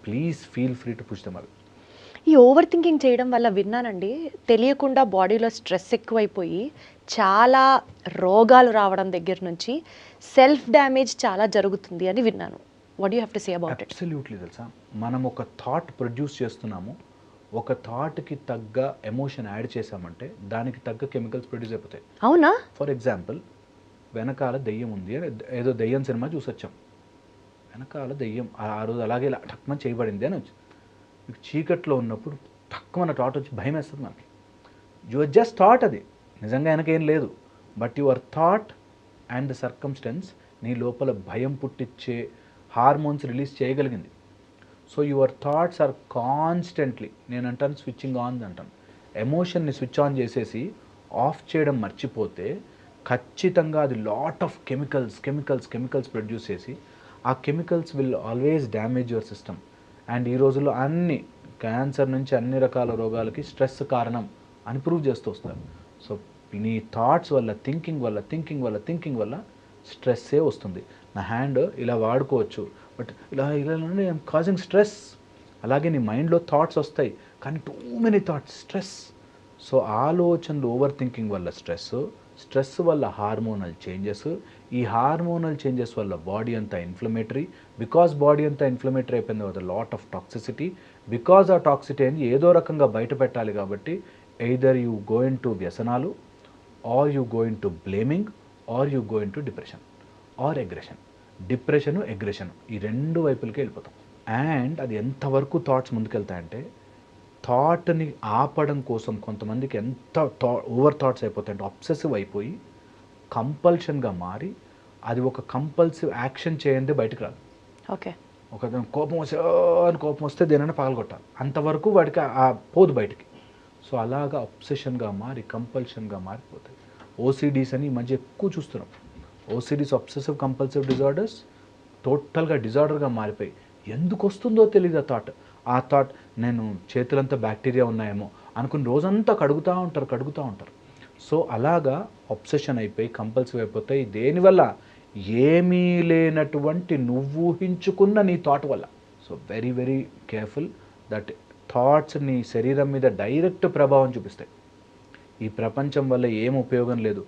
please feel free to push them away. ఈ ఓవర్ థింకింగ్ చేయడం వల్ల విన్నానండి, తెలియకుండా బాడీలో స్ట్రెస్ ఎక్కువైపోయి చాలా రోగాలు రావడం దగ్గర నుంచి సెల్ఫ్ డ్యామేజ్ చాలా జరుగుతుంది అని విన్నాను. What you have to say about it? Absolutely. తెలుసా, మనం ఒక థాట్ ప్రొడ్యూస్ చేస్తున్నాము, ఒక థాట్కి తగ్గ ఎమోషన్ యాడ్ చేసామంటే దానికి తగ్గ కెమికల్స్ ప్రొడ్యూస్ అయిపోతాయి. అవునా? ఫర్ ఎగ్జాంపుల్, వెనకాల దెయ్యం ఉంది అని ఏదో దెయ్యం సినిమా చూసొచ్చాం. వెనకాల దెయ్యం ఆ రోజు అలాగే ఇలా టక్మని చేయబడింది అని వచ్చి మీకు చీకట్లో ఉన్నప్పుడు తక్కువ థాట్ వచ్చి భయం వేస్తుంది మనకి. యువర్ జస్ట్ థాట్, అది నిజంగా వెనకేం లేదు. But your thought and the circumstance నీ లోపల భయం పుట్టించే హార్మోన్స్ రిలీజ్ చేయగలిగింది. So your thoughts are constantly, నేను అంటాను స్విచ్చింగ్ ఆన్ అంటాను. ఎమోషన్ని స్విచ్ ఆన్ చేసేసి ఆఫ్ చేయడం మర్చిపోతే ఖచ్చితంగా అది లాట్ ఆఫ్ కెమికల్స్ ప్రొడ్యూస్ చేసి ఆ chemicals will always damage your system. And ఈ రోజుల్లో అన్ని క్యాన్సర్ నుంచి అన్ని రకాల రోగాలకి స్ట్రెస్ కారణం అని ప్రూవ్ చేస్తూ వస్తారు. సో నీ థాట్స్ వల్ల, థింకింగ్ వల్ల స్ట్రెస్సే వస్తుంది. నా హ్యాండ్ ఇలా వాడుకోవచ్చు, బట్ ఇలా కాజింగ్ స్ట్రెస్. అలాగే నీ మైండ్లో థాట్స్ వస్తాయి, కానీ too many thoughts, stress. So ఆలోచనలు ఓవర్ థింకింగ్ వల్ల స్ట్రెస్ వల్ల హార్మోనల్ చేంజెస్, ఈ హార్మోనల్ చేంజెస్ వల్ల బాడీ అంతా ఇన్ఫ్లమేటరీ. బికాస్ బాడీ అంతా ఇన్ఫ్లమేటరీ అయిపోయింది కదా, లాట్ ఆఫ్ టాక్సిసిటీ. బికాస్ ఆ టాక్సిటీ అనేది ఏదో రకంగా బయట పెట్టాలి కాబట్టి either you go into వ్యసనాలు, or you go into blaming, or you go into depression or aggression. Aggression ఈ 2 వైపులకి వెళ్ళిపోతాం. అండ్ అది ఎంతవరకు థాట్స్ ముందుకెళ్తాయంటే, థాట్ని ఆపడం కోసం కొంతమందికి ఎంత ఓవర్ థాట్స్ అయిపోతాయంటే అబ్సెసివ్ అయిపోయి కంపల్షన్గా మారి అది ఒక కంపల్సివ్ యాక్షన్ చేయండి బయటకు రాదు. ఓకే, ఒక కోపం వస్తే దేనైనా పగలగొట్టాలి, అంతవరకు వాడికి ఆ పోదు బయటికి. సో అలాగా అబ్సెషన్గా మారి కంపల్షన్గా మారిపోతాయి. ఓసిడీస్ అని ఈ మధ్య ఎక్కువ చూస్తున్నాం. ఓసిడీస్, అబ్సెసివ్ కంపల్సివ్ డిజార్డర్స్, టోటల్గా డిజార్డర్గా మారిపోయి ఎందుకు వస్తుందో తెలియదు ఆ థాట్. నేను చేతులంతా బ్యాక్టీరియా ఉన్నాయేమో అనుకుని రోజంతా కడుగుతూ ఉంటారు. సో అలాగా అబ్సెషన్ అయిపోయి కంపల్సివ్ అయిపోతాయి. దేనివల్ల? ఏమీ లేనటువంటి నువ్వు ఊహించుకున్న నీ థాట్ వల్ల. So very very careful that thoughts నీ శరీరం మీద డైరెక్ట్ ప్రభావం చూపిస్తాయి. ఈ ప్రపంచం వల్ల ఏం ఉపయోగం లేదు,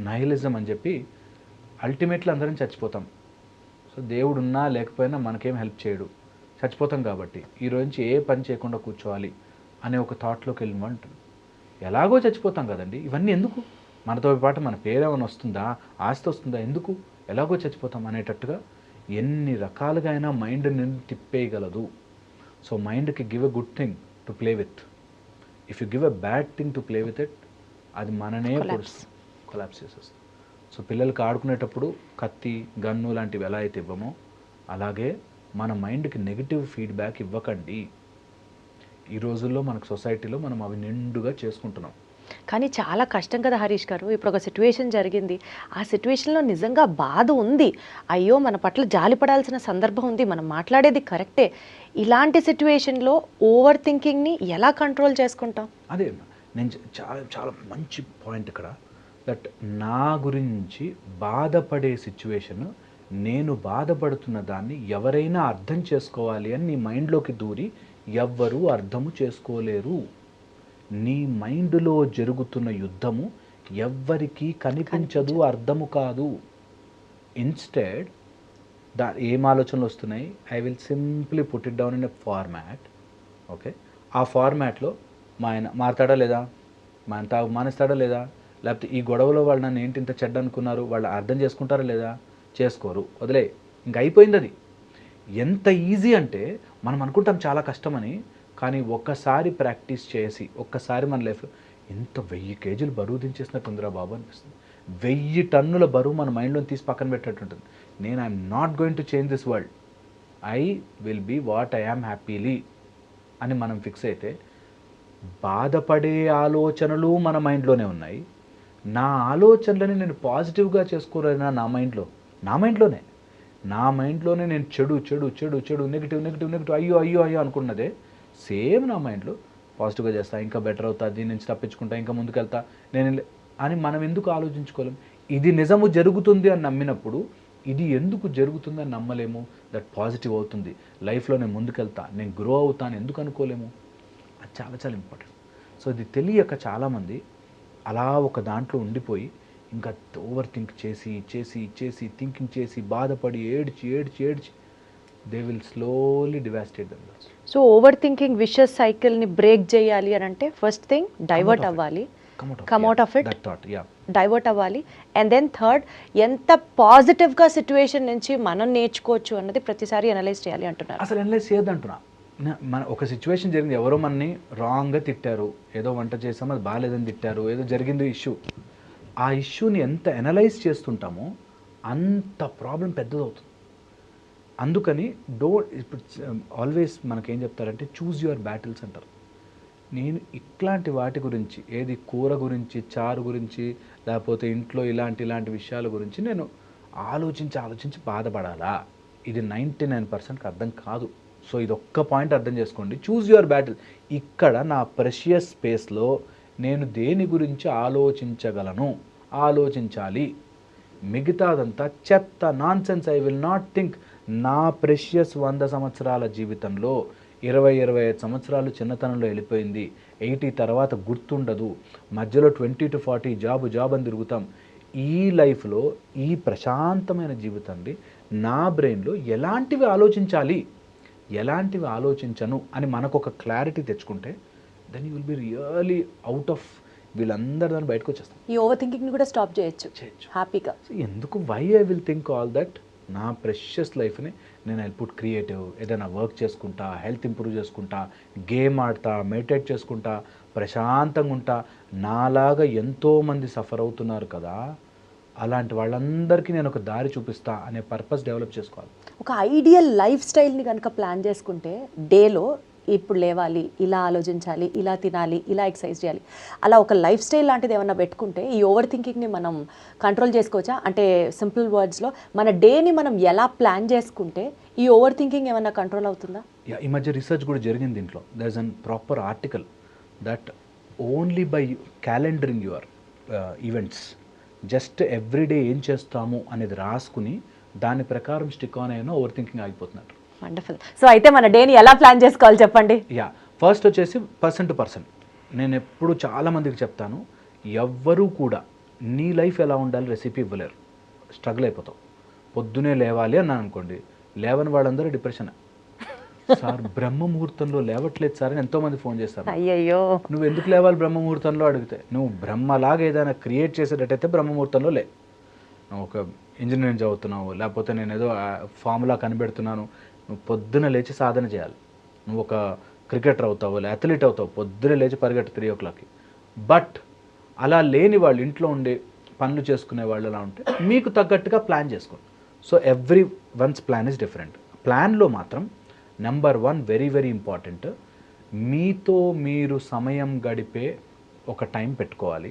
నైహిలిజం అని చెప్పి అల్టిమేట్లీ అందరం చచ్చిపోతాం. సో దేవుడు ఉన్నా లేకపోయినా మనకేం హెల్ప్ చేయడు, చచ్చిపోతాం. కాబట్టి ఈ రోజు నుంచి ఏ పని చేయకుండా కూర్చోవాలి అనే ఒక థాట్లోకి వెళ్ళమంటుంది. ఎలాగో చచ్చిపోతాం కదండి, ఇవన్నీ ఎందుకు? మనతో పాటు మన పేరేమైనా వస్తుందా, ఆస్తి వస్తుందా, ఎందుకు? ఎలాగో చచ్చిపోతాం అనేటట్టుగా ఎన్ని రకాలుగా అయినా మైండ్ నిన్ను తిప్పేయగలదు. సో మైండ్కి give a good thing to play with. If you give a bad thing to play with it, అది మననే కొలాప్స్ చేసేస్తుంది. సో పిల్లలకి ఆడుకునేటప్పుడు కత్తి, గన్ను లాంటివి ఎలా అయితే ఇవ్వమో అలాగే మన మైండ్కి నెగిటివ్ ఫీడ్బ్యాక్ ఇవ్వకండి. ఈ రోజుల్లో మనకు సొసైటీలో మనం అవి నిండుగా చేసుకుంటున్నాం. కానీ చాలా కష్టం కదా హరీష్ గారు. ఇప్పుడు ఒక సిట్యువేషన్ జరిగింది, ఆ సిట్యువేషన్లో నిజంగా బాధ ఉంది, అయ్యో మన పట్ల జాలిపడాల్సిన సందర్భం ఉంది, మనం మాట్లాడేది కరెక్టే. ఇలాంటి సిట్యువేషన్లో ఓవర్ థింకింగ్ని ఎలా కంట్రోల్ చేసుకుంటాం? అదే నేను చాలా మంచి పాయింట్ ఇక్కడ. దట్ నా గురించి బాధపడే సిచ్యువేషన్, నేను బాధపడుతున్న దాన్ని ఎవరైనా అర్థం చేసుకోవాలి అని నీ మైండ్లోకి దూరి ఎవ్వరూ అర్థము చేసుకోలేరు. నీ మైండ్లో జరుగుతున్న యుద్ధము ఎవ్వరికీ కనిపించదు, అర్థము కాదు. ఇన్స్టెడ్ ఏం ఆలోచనలు వస్తున్నాయి? I will simply put it down in a format. Okay, ఆ ఫార్మాట్లో మా ఆయన మారుతాడా లేదా, మా ఆయన తాగు మానేస్తాడా లేదా, లేకపోతే ఈ గొడవలో వాళ్ళు నన్ను ఏంటి ఇంత చెడ్డ అనుకున్నారు, వాళ్ళు అర్థం చేసుకుంటారా లేదా, చేసుకోరు, వదిలే, ఇంక అయిపోయింది. అది ఎంత ఈజీ అంటే మనం అనుకుంటాం చాలా కష్టమని, కానీ ఒక్కసారి ప్రాక్టీస్ చేసి ఒక్కసారి మన లైఫ్లో ఇంత 1000 kgs బరువు దించేసినట్టుందిరా బాబు అనిపిస్తుంది. 1000 టన్నుల బరువు మన మైండ్లో తీసి పక్కన పెట్టేట్టు ఉంటుంది. నేను I'm not going to change this world, I will be what I am happily అని మనం ఫిక్స్ అయితే, బాధపడే ఆలోచనలు మన మైండ్లోనే ఉన్నాయి. నా ఆలోచనలని నేను పాజిటివ్గా చేసుకోలేనా నా మైండ్లోనే నేను చెడు చెడు చెడు చెడు నెగిటివ్ నెగిటివ్ నెగిటివ్ అయ్యో అయ్యో అయ్యో అనుకున్నదే సేమ్ నా మైండ్లో పాజిటివ్గా చేస్తా, ఇంకా బెటర్ అవుతా, దీని నుంచి తప్పించుకుంటా, ఇంకా ముందుకెళ్తా అని మనం ఎందుకు ఆలోచించుకోలేము? ఇది నిజము జరుగుతుంది అని నమ్మినప్పుడు ఇది ఎందుకు జరుగుతుంది అని నమ్మలేము? దట్ పాజిటివ్ అవుతుంది, లైఫ్లో నేను ముందుకెళ్తా, నేను గ్రో అవుతాను ఎందుకు అనుకోలేము? అది చాలా చాలా ఇంపార్టెంట్. సో ఇది తెలియక చాలామంది అలా ఒక దాంట్లో ఉండిపోయి ఇంకా ఓవర్ థింక్ చేసి చేసి చేసి థింకింగ్ చేసి బాధపడి ఏడ్చి ఏడ్చి ఏడ్చి they will slowly devastate themselves. So over thinking vicious సైకిల్ని బ్రేక్ చేయాలి అని అంటే ఫస్ట్ థింగ్ డైవర్ట్ అవ్వాలి, come out of it, divert అవ్వాలి. అండ్ దెన్ థర్డ్, ఎంత పాజిటివ్గా సిచ్యువేషన్ నుంచి మనం నేర్చుకోవచ్చు అన్నది ప్రతిసారి అనలైజ్ చేయాలి అంటున్నారు. అసలు అనలైజ్ చేయొద్దంటున్నా. మన ఒక సిచ్యువేషన్ జరిగింది, ఎవరో మనని రాంగ్గా తిట్టారు, ఏదో వంట చేసామో అది బాగాలేదని తిట్టారు, ఏదో జరిగింది ఇష్యూ. ఆ ఇష్యూని ఎంత అనలైజ్ చేస్తుంటామో అంత ప్రాబ్లం పెద్దదవుతుంది. అందుకని ఇప్పుడు ఆల్వేస్ మనకేం చెప్తారంటే చూజ్ యువర్ బ్యాటిల్స్ అంటారు. నేను ఇట్లాంటి వాటి గురించి, ఏది కూర గురించి, చారు గురించి, లేకపోతే ఇంట్లో ఇలాంటి విషయాల గురించి నేను ఆలోచించి బాధపడాలా? ఇది 99%కి అర్థం కాదు. సో ఇది ఒక్క పాయింట్ అర్థం చేసుకోండి, చూజ్ యువర్ బ్యాటిల్. ఇక్కడ నా ప్రెషియస్ స్పేస్లో నేను దేని గురించి ఆలోచించాలి, మిగతాదంతా చెత్త, nonsense. I will not think. నా ప్రెషియస్ 100 సంవత్సరాల జీవితంలో 20-25 సంవత్సరాలు చిన్నతనంలో వెళ్ళిపోయింది, 80 తర్వాత గుర్తుండదు, మధ్యలో 20 to 40 జాబ్ అని తిరుగుతాం. ఈ లైఫ్లో ఈ ప్రశాంతమైన జీవితాన్ని నా బ్రెయిన్లో ఎలాంటివి ఆలోచించను అని మనకు ఒక క్లారిటీ తెచ్చుకుంటే then you will be really out of వీళ్ళందరూ దాన్ని బయటకు వచ్చేస్తాం. ఈ ఓవర్ థింకింగ్ని కూడా స్టాప్ చేయొచ్చు హ్యాపీగా. ఎందుకు why I will think all that? నా ప్రెషియస్ లైఫ్ని నేను ఐ పుట్ క్రియేటివ్, ఏదైనా వర్క్ చేసుకుంటా, హెల్త్ ఇంప్రూవ్ చేసుకుంటా, గేమ్ ఆడతా, మెడిటేట్ చేసుకుంటా, ప్రశాంతంగా ఉంటా. నాలాగా ఎంతోమంది సఫర్ అవుతున్నారు కదా, అలాంటి వాళ్ళందరికీ నేను ఒక దారి చూపిస్తా అనే పర్పస్ డెవలప్ చేసుకోవాలి. ఒక ఐడియల్ లైఫ్ స్టైల్ని కనుక ప్లాన్ చేసుకుంటే డేలో ఇప్పుడు లేవాలి, ఇలా ఆలోచించాలి, ఇలా తినాలి, ఇలా ఎక్సర్సైజ్ చేయాలి, అలా ఒక లైఫ్ స్టైల్ లాంటిది ఏమన్నా పెట్టుకుంటే ఈ ఓవర్ థింకింగ్ని మనం కంట్రోల్ చేసుకోవచ్చా? అంటే సింపుల్ వర్డ్స్లో మన డేని మనం ఎలా ప్లాన్ చేసుకుంటే ఈ ఓవర్ థింకింగ్ ఏమన్నా కంట్రోల్ అవుతుందా? ఈ మధ్య రీసెర్చ్ కూడా జరిగింది దీంట్లో. There is an proper article that only by calendaring your events, just everyday ఏం చేస్తాము అనేది రాసుకుని దాని ప్రకారం స్టిక్ ఆన్ అయినా ఓవర్ థింకింగ్ ఆగిపోతున్నారు. వండర్ఫుల్. సో అయితే మన డేని ఎలా ప్లాన్ చేసుకోవాలి చెప్పండి. ఫస్ట్ వచ్చేసి పర్సన్ టు పర్సన్. నేను ఎప్పుడు చాలామందికి చెప్తాను, ఎవ్వరూ కూడా నీ లైఫ్ ఎలా ఉండాలి రెసిపీ ఇవ్వలేరు, స్ట్రగుల్ అయిపోతావు. పొద్దునే లేవాలి అన్నాను అనుకోండి, లేవని వాళ్ళందరూ డిప్రెషన్. సార్ బ్రహ్మ ముహూర్తంలో లేవట్లేదు సార్ అని ఎంతోమంది ఫోన్ చేస్తారు. అయ్యయ్యో, నువ్వు ఎందుకు లేవాలి బ్రహ్మ ముహూర్తంలో అడిగితే, నువ్వు బ్రహ్మలాగా ఏదైనా క్రియేట్ చేసేటట్టయితే బ్రహ్మ ముహూర్తంలో లే. నువ్వు ఒక ఇంజనీరింగ్ చదువుతున్నావు, లేకపోతే నేను ఏదో ఫార్ములా కనిపెడుతున్నాను, నువ్వు పొద్దున లేచి సాధన చేయాలి. నువ్వు ఒక క్రికెటర్ అవుతావు, అథ్లీట్ అవుతావు, పొద్దున లేచి పరిగెట్టు 3 o'clockకి. బట్ అలా లేని వాళ్ళు, ఇంట్లో ఉండే పనులు చేసుకునే వాళ్ళు ఎలా ఉంటే మీకు తగ్గట్టుగా ప్లాన్ చేసుకోండి. So every once plan is different. ప్లాన్లో మాత్రం నెంబర్ 1 వెరీ వెరీ ఇంపార్టెంట్, మీతో మీరు సమయం గడిపే ఒక టైం పెట్టుకోవాలి.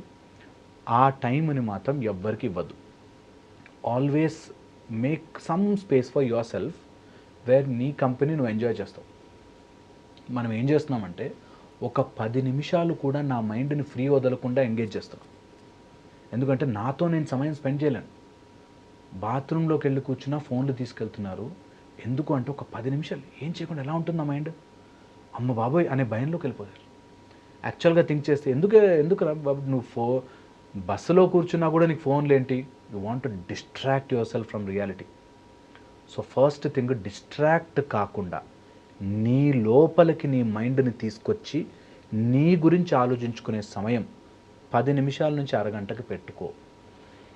ఆ టైంని మాత్రం ఎవ్వరికి ఇవ్వద్దు. Always make some space for yourself where నీ కంపెనీ నువ్వు ఎంజాయ్ చేస్తావు. మనం ఏం చేస్తున్నామంటే ఒక 10 నిమిషాలు కూడా నా మైండ్ని ఫ్రీ వదలకుండా ఎంగేజ్ చేస్తాను. ఎందుకంటే నాతో నేను సమయం స్పెండ్ చేయలేను. బాత్రూంలోకి వెళ్ళి కూర్చున్నా ఫోన్లు తీసుకెళ్తున్నారు. ఎందుకు అంటే ఒక 10 నిమిషాలు ఏం చేయకుండా ఎలా ఉంటుంది నా మైండ్, అమ్మ బాబోయ్ అనే భయంలోకి వెళ్ళిపోతారు. యాక్చువల్గా థింక్ చేస్తే ఎందుకు బాబు నువ్వు బస్సులో కూర్చున్నా కూడా నీకు ఫోన్లు ఏంటి? You want to distract your self from reality. So first thing, distract కాకుండా నీ లోపలికి నీ మైండ్ని తీసుకొచ్చి నీ గురించి ఆలోచించుకునే సమయం 10 నిమిషాల నుంచి అరగంటకి పెట్టుకో.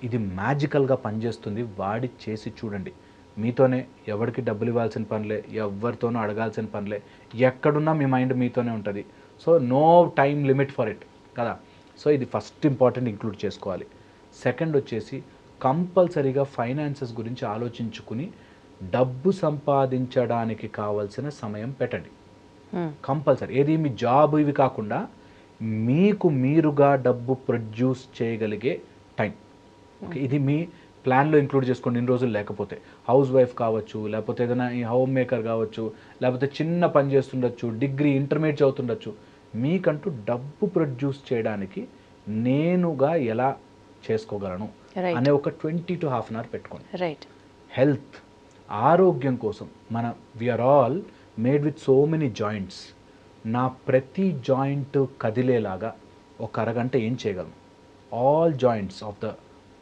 ఇది మ్యాజికల్గా పనిచేస్తుంది. వాడి చేసి చూడండి. మీతోనే, ఎవరికి డబ్బులు ఇవ్వాల్సిన పనిలే, ఎవరితోనూ అడగాల్సిన పనిలే, ఎక్కడున్నా మీ మైండ్ మీతోనే ఉంటుంది. So no time limit for it కదా. సో ఇది ఫస్ట్ ఇంపార్టెంట్ ఇంక్లూడ్ చేసుకోవాలి. సెకండ్ వచ్చేసి కంపల్సరీగా ఫైనాన్సెస్ గురించి ఆలోచించుకుని డబ్బు సంపాదించడానికి కావాల్సిన సమయం పెట్టండి. కంపల్సరీ. ఏది మీ జాబ్ ఇవి కాకుండా మీకు మీరుగా డబ్బు ప్రొడ్యూస్ చేయగలిగే టైం. ఓకే, ఇది మీ ప్లాన్లో ఇంక్లూడ్ చేసుకోండి. ఇన్ని రోజులు లేకపోతే హౌస్ వైఫ్ కావచ్చు, లేకపోతే ఏదైనా ఈ హోమ్ మేకర్ కావచ్చు, లేకపోతే చిన్న పని చేస్తుండొచ్చు, డిగ్రీ ఇంటర్మీడియట్ చదువుతుండొచ్చు. మీకంటూ డబ్బు ప్రొడ్యూస్ చేయడానికి నేనుగా ఎలా చేసుకోగలను అనే ఒక 20 to half an hour పెట్టుకోండి. రైట్. హెల్త్, ఆరోగ్యం కోసం we're all made with so many joints. నా ప్రతి జాయింట్ కదిలేలాగా ఒక అరగంట ఏం చేయగలను? All joints of the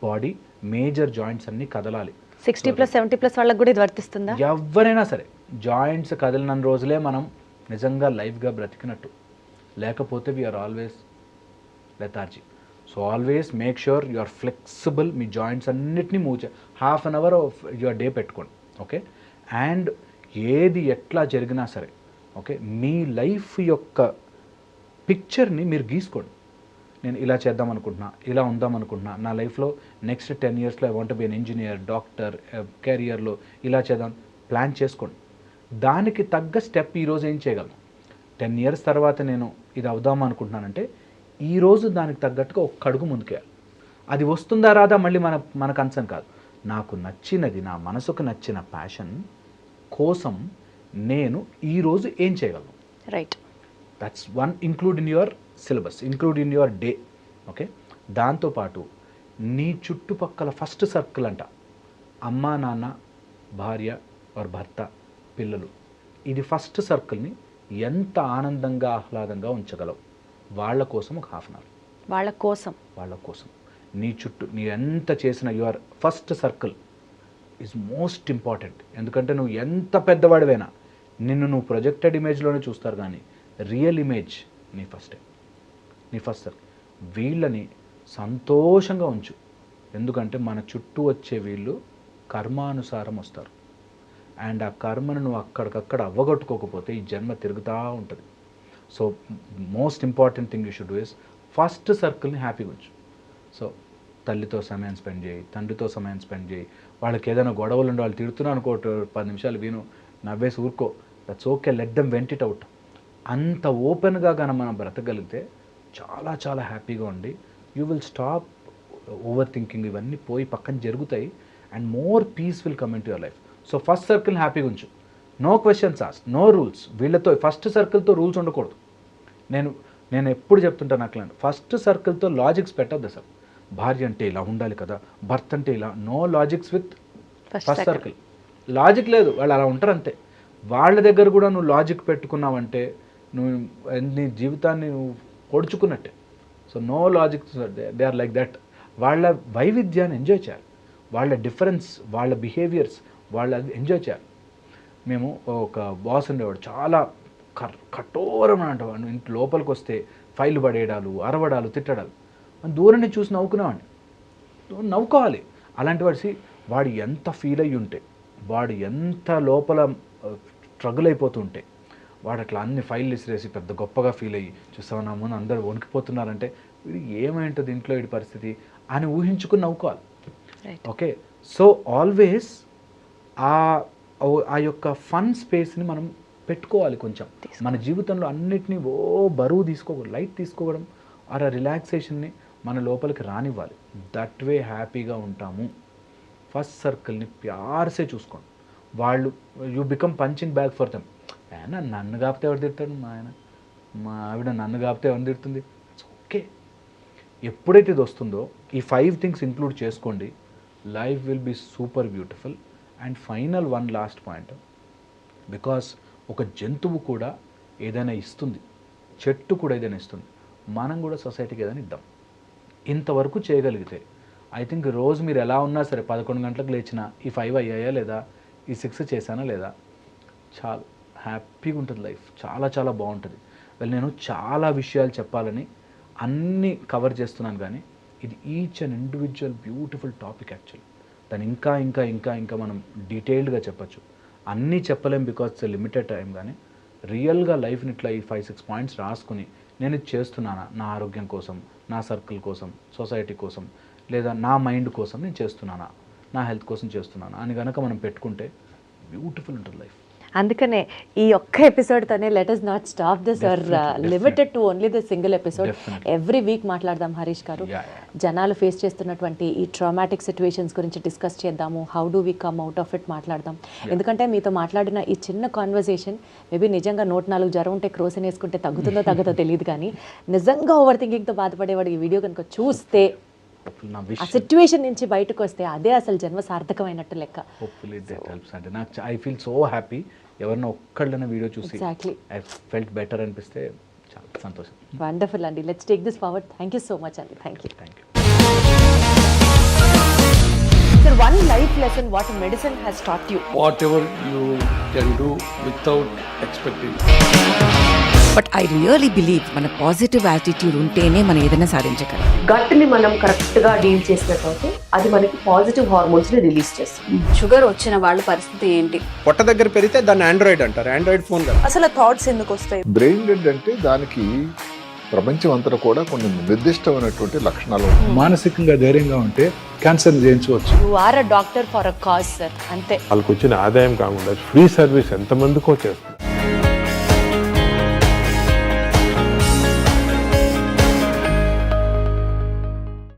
body, major joints అన్నీ కదలాలి. 60+, 70+ వాళ్ళకి కూడా ఇది వర్తిస్తుందా? ఎవరైనా సరే జాయింట్స్ కదిలిన రోజులే మనం నిజంగా లైఫ్గా బ్రతికినట్టు. లేకపోతే we are always lethargy. So always make sure you are flexible. మీ జాయింట్స్ అన్నిటినీ move half an hour of your day పెట్టుకోండి. ఓకే, అండ్ ఏది ఎట్లా జరిగినా సరే ఓకే, మీ లైఫ్ యొక్క పిక్చర్ని మీరు గీసుకోండి. నేను ఇలా చేద్దాం అనుకుంటున్నా, ఇలా ఉందాం అనుకుంటున్నా, నా లైఫ్లో నెక్స్ట్ 10 yearsలో I want be an engineer, doctor, కెరియర్లో ఇలా చేద్దాం ప్లాన్ చేసుకోండి. దానికి తగ్గ స్టెప్ ఈరోజు ఏం చేయగలను? 10 years తర్వాత నేను ఇది అవుదాం అనుకుంటున్నానంటే ఈరోజు దానికి తగ్గట్టుగా ఒక్క అడుగు ముందుకేయాలి. అది వస్తుందా రాదా మళ్ళీ మన కన్సర్న్ కాదు. నాకు నచ్చినది, నా మనసుకు నచ్చిన ప్యాషన్ కోసం నేను ఈరోజు ఏం చేయగలను? Right. That's one. Include in your syllabus, include in your day. Okay, దాంతోపాటు నీ చుట్టుపక్కల ఫస్ట్ సర్కిల్ అంట అమ్మా, నాన్న, భార్య ఆర్ భర్త, పిల్లలు. ఇది ఫస్ట్ సర్కిల్ని ఎంత ఆనందంగా ఆహ్లాదంగా ఉంచగలవు? వాళ్ళ కోసం ఒక హాఫ్ అన్ అవర్. వాళ్ళ కోసం నీ చుట్టూ నీ ఎంత చేసిన your first circle is most important. ఎందుకంటే నువ్వు ఎంత పెద్దవాడివైనా నిన్ను నువ్వు ప్రొజెక్టెడ్ ఇమేజ్లోనే చూస్తారు, కానీ రియల్ ఇమేజ్ నీ ఫస్ట్ సర్కిల్. వీళ్ళని సంతోషంగా ఉంచు. ఎందుకంటే మన చుట్టూ వచ్చే వీళ్ళు కర్మానుసారం వస్తారు. అండ్ ఆ కర్మను నువ్వు అక్కడికక్కడ అవ్వగొట్టుకోకపోతే ఈ జన్మ తిరుగుతూ ఉంటుంది. So most important thing you should do is first సర్కిల్ని హ్యాపీగా ఉంచు. సో తల్లితో సమయం స్పెండ్ చేయి, తండ్రితో సమయం స్పెండ్ చేయి. వాళ్ళకి ఏదైనా గొడవలు ఉండి వాళ్ళు తిడుతున్నా అనుకో, 10 నిమిషాలు విను, నవ్వేసి ఊరుకో. That's okay, let them vent it out. అంత ఓపెన్గా కానీ మనం బ్రతకగలిగితే చాలా చాలా హ్యాపీగా ఉండి you will stop over thinking. ఇవన్నీ పోయి పక్కన జరుగుతాయి and more peace will come into your life. So first సర్కిల్ని హ్యాపీగా ఉంచు. No questions ask, no rules. వీళ్ళతో ఫస్ట్ సర్కిల్తో రూల్స్ ఉండకూడదు. నేను ఎప్పుడు చెప్తుంటాను నాకు, ఫస్ట్ సర్కిల్తో లాజిక్స్ పెట్టద్దు అసలు. భార్య అంటే ఇలా ఉండాలి కదా, భర్త అంటే ఇలా. No logics with first circle. లాజిక్ లేదు, వాళ్ళు అలా ఉంటారు అంతే. వాళ్ళ దగ్గర కూడా నువ్వు లాజిక్ పెట్టుకున్నావంటే నువ్వు నీ జీవితాన్ని నువ్వు పొడుచుకున్నట్టే. So no logics, they are like that. వాళ్ళ వైవిధ్యాన్ని ఎంజాయ్ చేయాలి, వాళ్ళ డిఫరెన్స్, వాళ్ళ బిహేవియర్స్ వాళ్ళ ఎంజాయ్ చేయాలి. మేము ఒక బాస్ ఉండేవాడు, చాలా కఠోరం అంటవాడు. ఇంటి లోపలికి వస్తే ఫైల్ పడేయడాలు, అరవడాలు, తిట్టడాలు. దూరం నుంచి చూసి నవ్వుకునేవాడిని. నవ్వుకోవాలి. అలాంటి వాడు ఎంత ఫీల్ అయ్యి ఉంటే, వాడు ఎంత లోపల స్ట్రగుల్ అయిపోతుంటే, వాడు అట్లా అన్ని ఫైల్ ఇసిరేసి పెద్ద గొప్పగా ఫీల్ అయ్యి చూస్తావు నా ముందు అందరూ వణికిపోతున్నారంటే వీడు ఏమైంటుంది ఇంట్లో వీడి పరిస్థితి అని ఊహించుకుని నవ్వుకోవాలి. ఓకే, సో ఆల్వేస్ ఆ యొక్క ఫన్ స్పేస్ని మనం పెట్టుకోవాలి కొంచెం మన జీవితంలో. అన్నిటినీ బరువు తీసుకోకూడదు, లైట్ తీసుకోవడం, ఆ రిలాక్సేషన్ని మన లోపలికి రానివ్వాలి. దట్ వే హ్యాపీగా ఉంటాము. ఫస్ట్ సర్కిల్ని ప్యార్సే చూసుకోండి. వాళ్ళు you become punching bag for them. ఆయన నన్ను కాపితే ఎవరు తిడతాడు, మా ఆవిడ నన్ను కాపితే ఎవరు తిడుతుంది. It's okay. ఎప్పుడైతే ఇది వస్తుందో ఈ 5 things ఇంక్లూడ్ చేసుకోండి. Life will be super beautiful. And final one last point, because ఒక జంతువు కూడా ఏదైనా ఇస్తుంది, చెట్టు కూడా ఏదైనా ఇస్తుంది, మనం కూడా సొసైటీకి ఏదైనా ఇద్దాం. ఇంతవరకు చేయగలిగితే ఐ థింక్ రోజు మీరు ఎలా ఉన్నా సరే 11 గంటలకు లేచిన ఈ 5 అయ్యాయా లేదా, ఈ 6 చేశానా లేదా, చాలా హ్యాపీగా ఉంటుంది లైఫ్. చాలా చాలా బాగుంటుంది. నేను చాలా విషయాలు చెప్పాలని అన్నీ కవర్ చేస్తున్నాను, కానీ ఇది each and individual beautiful topic actually. దాన్ని ఇంకా ఇంకా ఇంకా ఇంకా మనం డీటెయిల్డ్గా చెప్పచ్చు. అన్నీ చెప్పలేం బికాజ్ ఇట్స్ లిమిటెడ్ టైం. కానీ రియల్గా లైఫ్ని ఇట్లా ఈ 5-6 పాయింట్స్ రాసుకుని నేను ఇది చేస్తున్నానా నా ఆరోగ్యం కోసం, నా సర్కిల్ కోసం, సొసైటీ కోసం, లేదా నా మైండ్ కోసం నేను చేస్తున్నానా, నా హెల్త్ కోసం చేస్తున్నానా అని కనుక మనం పెట్టుకుంటే బ్యూటిఫుల్ ఉంటుంది లైఫ్. అందుకనే ఈ ఒక్క ఎపిసోడ్తోనే let us not stop this or limited to only the single episode. Every week మాట్లాడదాం హరీష్ గారు. జనాలు ఫేస్ చేస్తున్నటువంటి ఈ ట్రామాటిక్ సిచ్యువేషన్స్ గురించి డిస్కస్ చేద్దాము. How do we come out of it మాట్లాడదాం. ఎందుకంటే మీతో మాట్లాడిన ఈ చిన్న కాన్వర్సేషన్ మేబీ నిజంగా 104 జ్వరం ఉంటే క్రోసిన్ వేసుకుంటే తగ్గుతుందో తగ్గదో తెలియదు, కానీ నిజంగా ఓవర్ థింకింగ్తో బాధపడేవాడు ఈ వీడియో కనుక చూస్తే ఆ సిచ్యువేషన్ నుంచి బయటకు వస్తే అదే అసలు జన్మ సార్థకమైనట్టు లెక్క. హోప్ఫుల్లీ దట్ హెల్ప్స్ అండి. నాకు ఐ ఫీల్ సో హ్యాపీ. ఎవరినో ఒక్కళ్ళైనా వీడియో చూసి ఐ ఫెల్ట్ బెటర్ అనిపిస్తే చాలా సంతోషం. వండర్ఫుల్ అండి. Let's take this forward. Thank you so much అండి. Thank you. Sir, one life lesson what medicine has taught you. Whatever you can do without expecting. But I really believe మన positive attitude ఉంటేనే మనం ఏదైనా సాధించగలం. గట్ని మనం కరెక్ట్గా deal చేసినట్లయితే అది మనకి పాజిటివ్ హార్మోన్స్ని రిలీజ్ చేస్తుంది. షుగర్ వచ్చిన వాళ్ళ పరిస్థితి ఏంటి? పొట్ట దగ్గర పెరిగితే దాన్ని ఆండ్రాయిడ్ అంటారు. ఆండ్రాయిడ్ ఫోన్ కదా. అసలు థాట్స్ ఎందుకు వస్తాయి? బ్రెయిన్ డెడ్ అంటే దానికి ప్రపంచం అంతా కూడా కొన్ని నిర్దిష్టమైనటువంటి లక్షణాలు ఉంటాయి. మానసికంగా ధైర్యంగా ఉంటే క్యాన్సర్ జయించవచ్చు. You are a doctor for a cause, sir. అంతే. వాళ్ళకి వచ్చిన ఆదాయం కాకుండా ఫ్రీ సర్వీస్ ఎంతమందికో చేస్తుంది.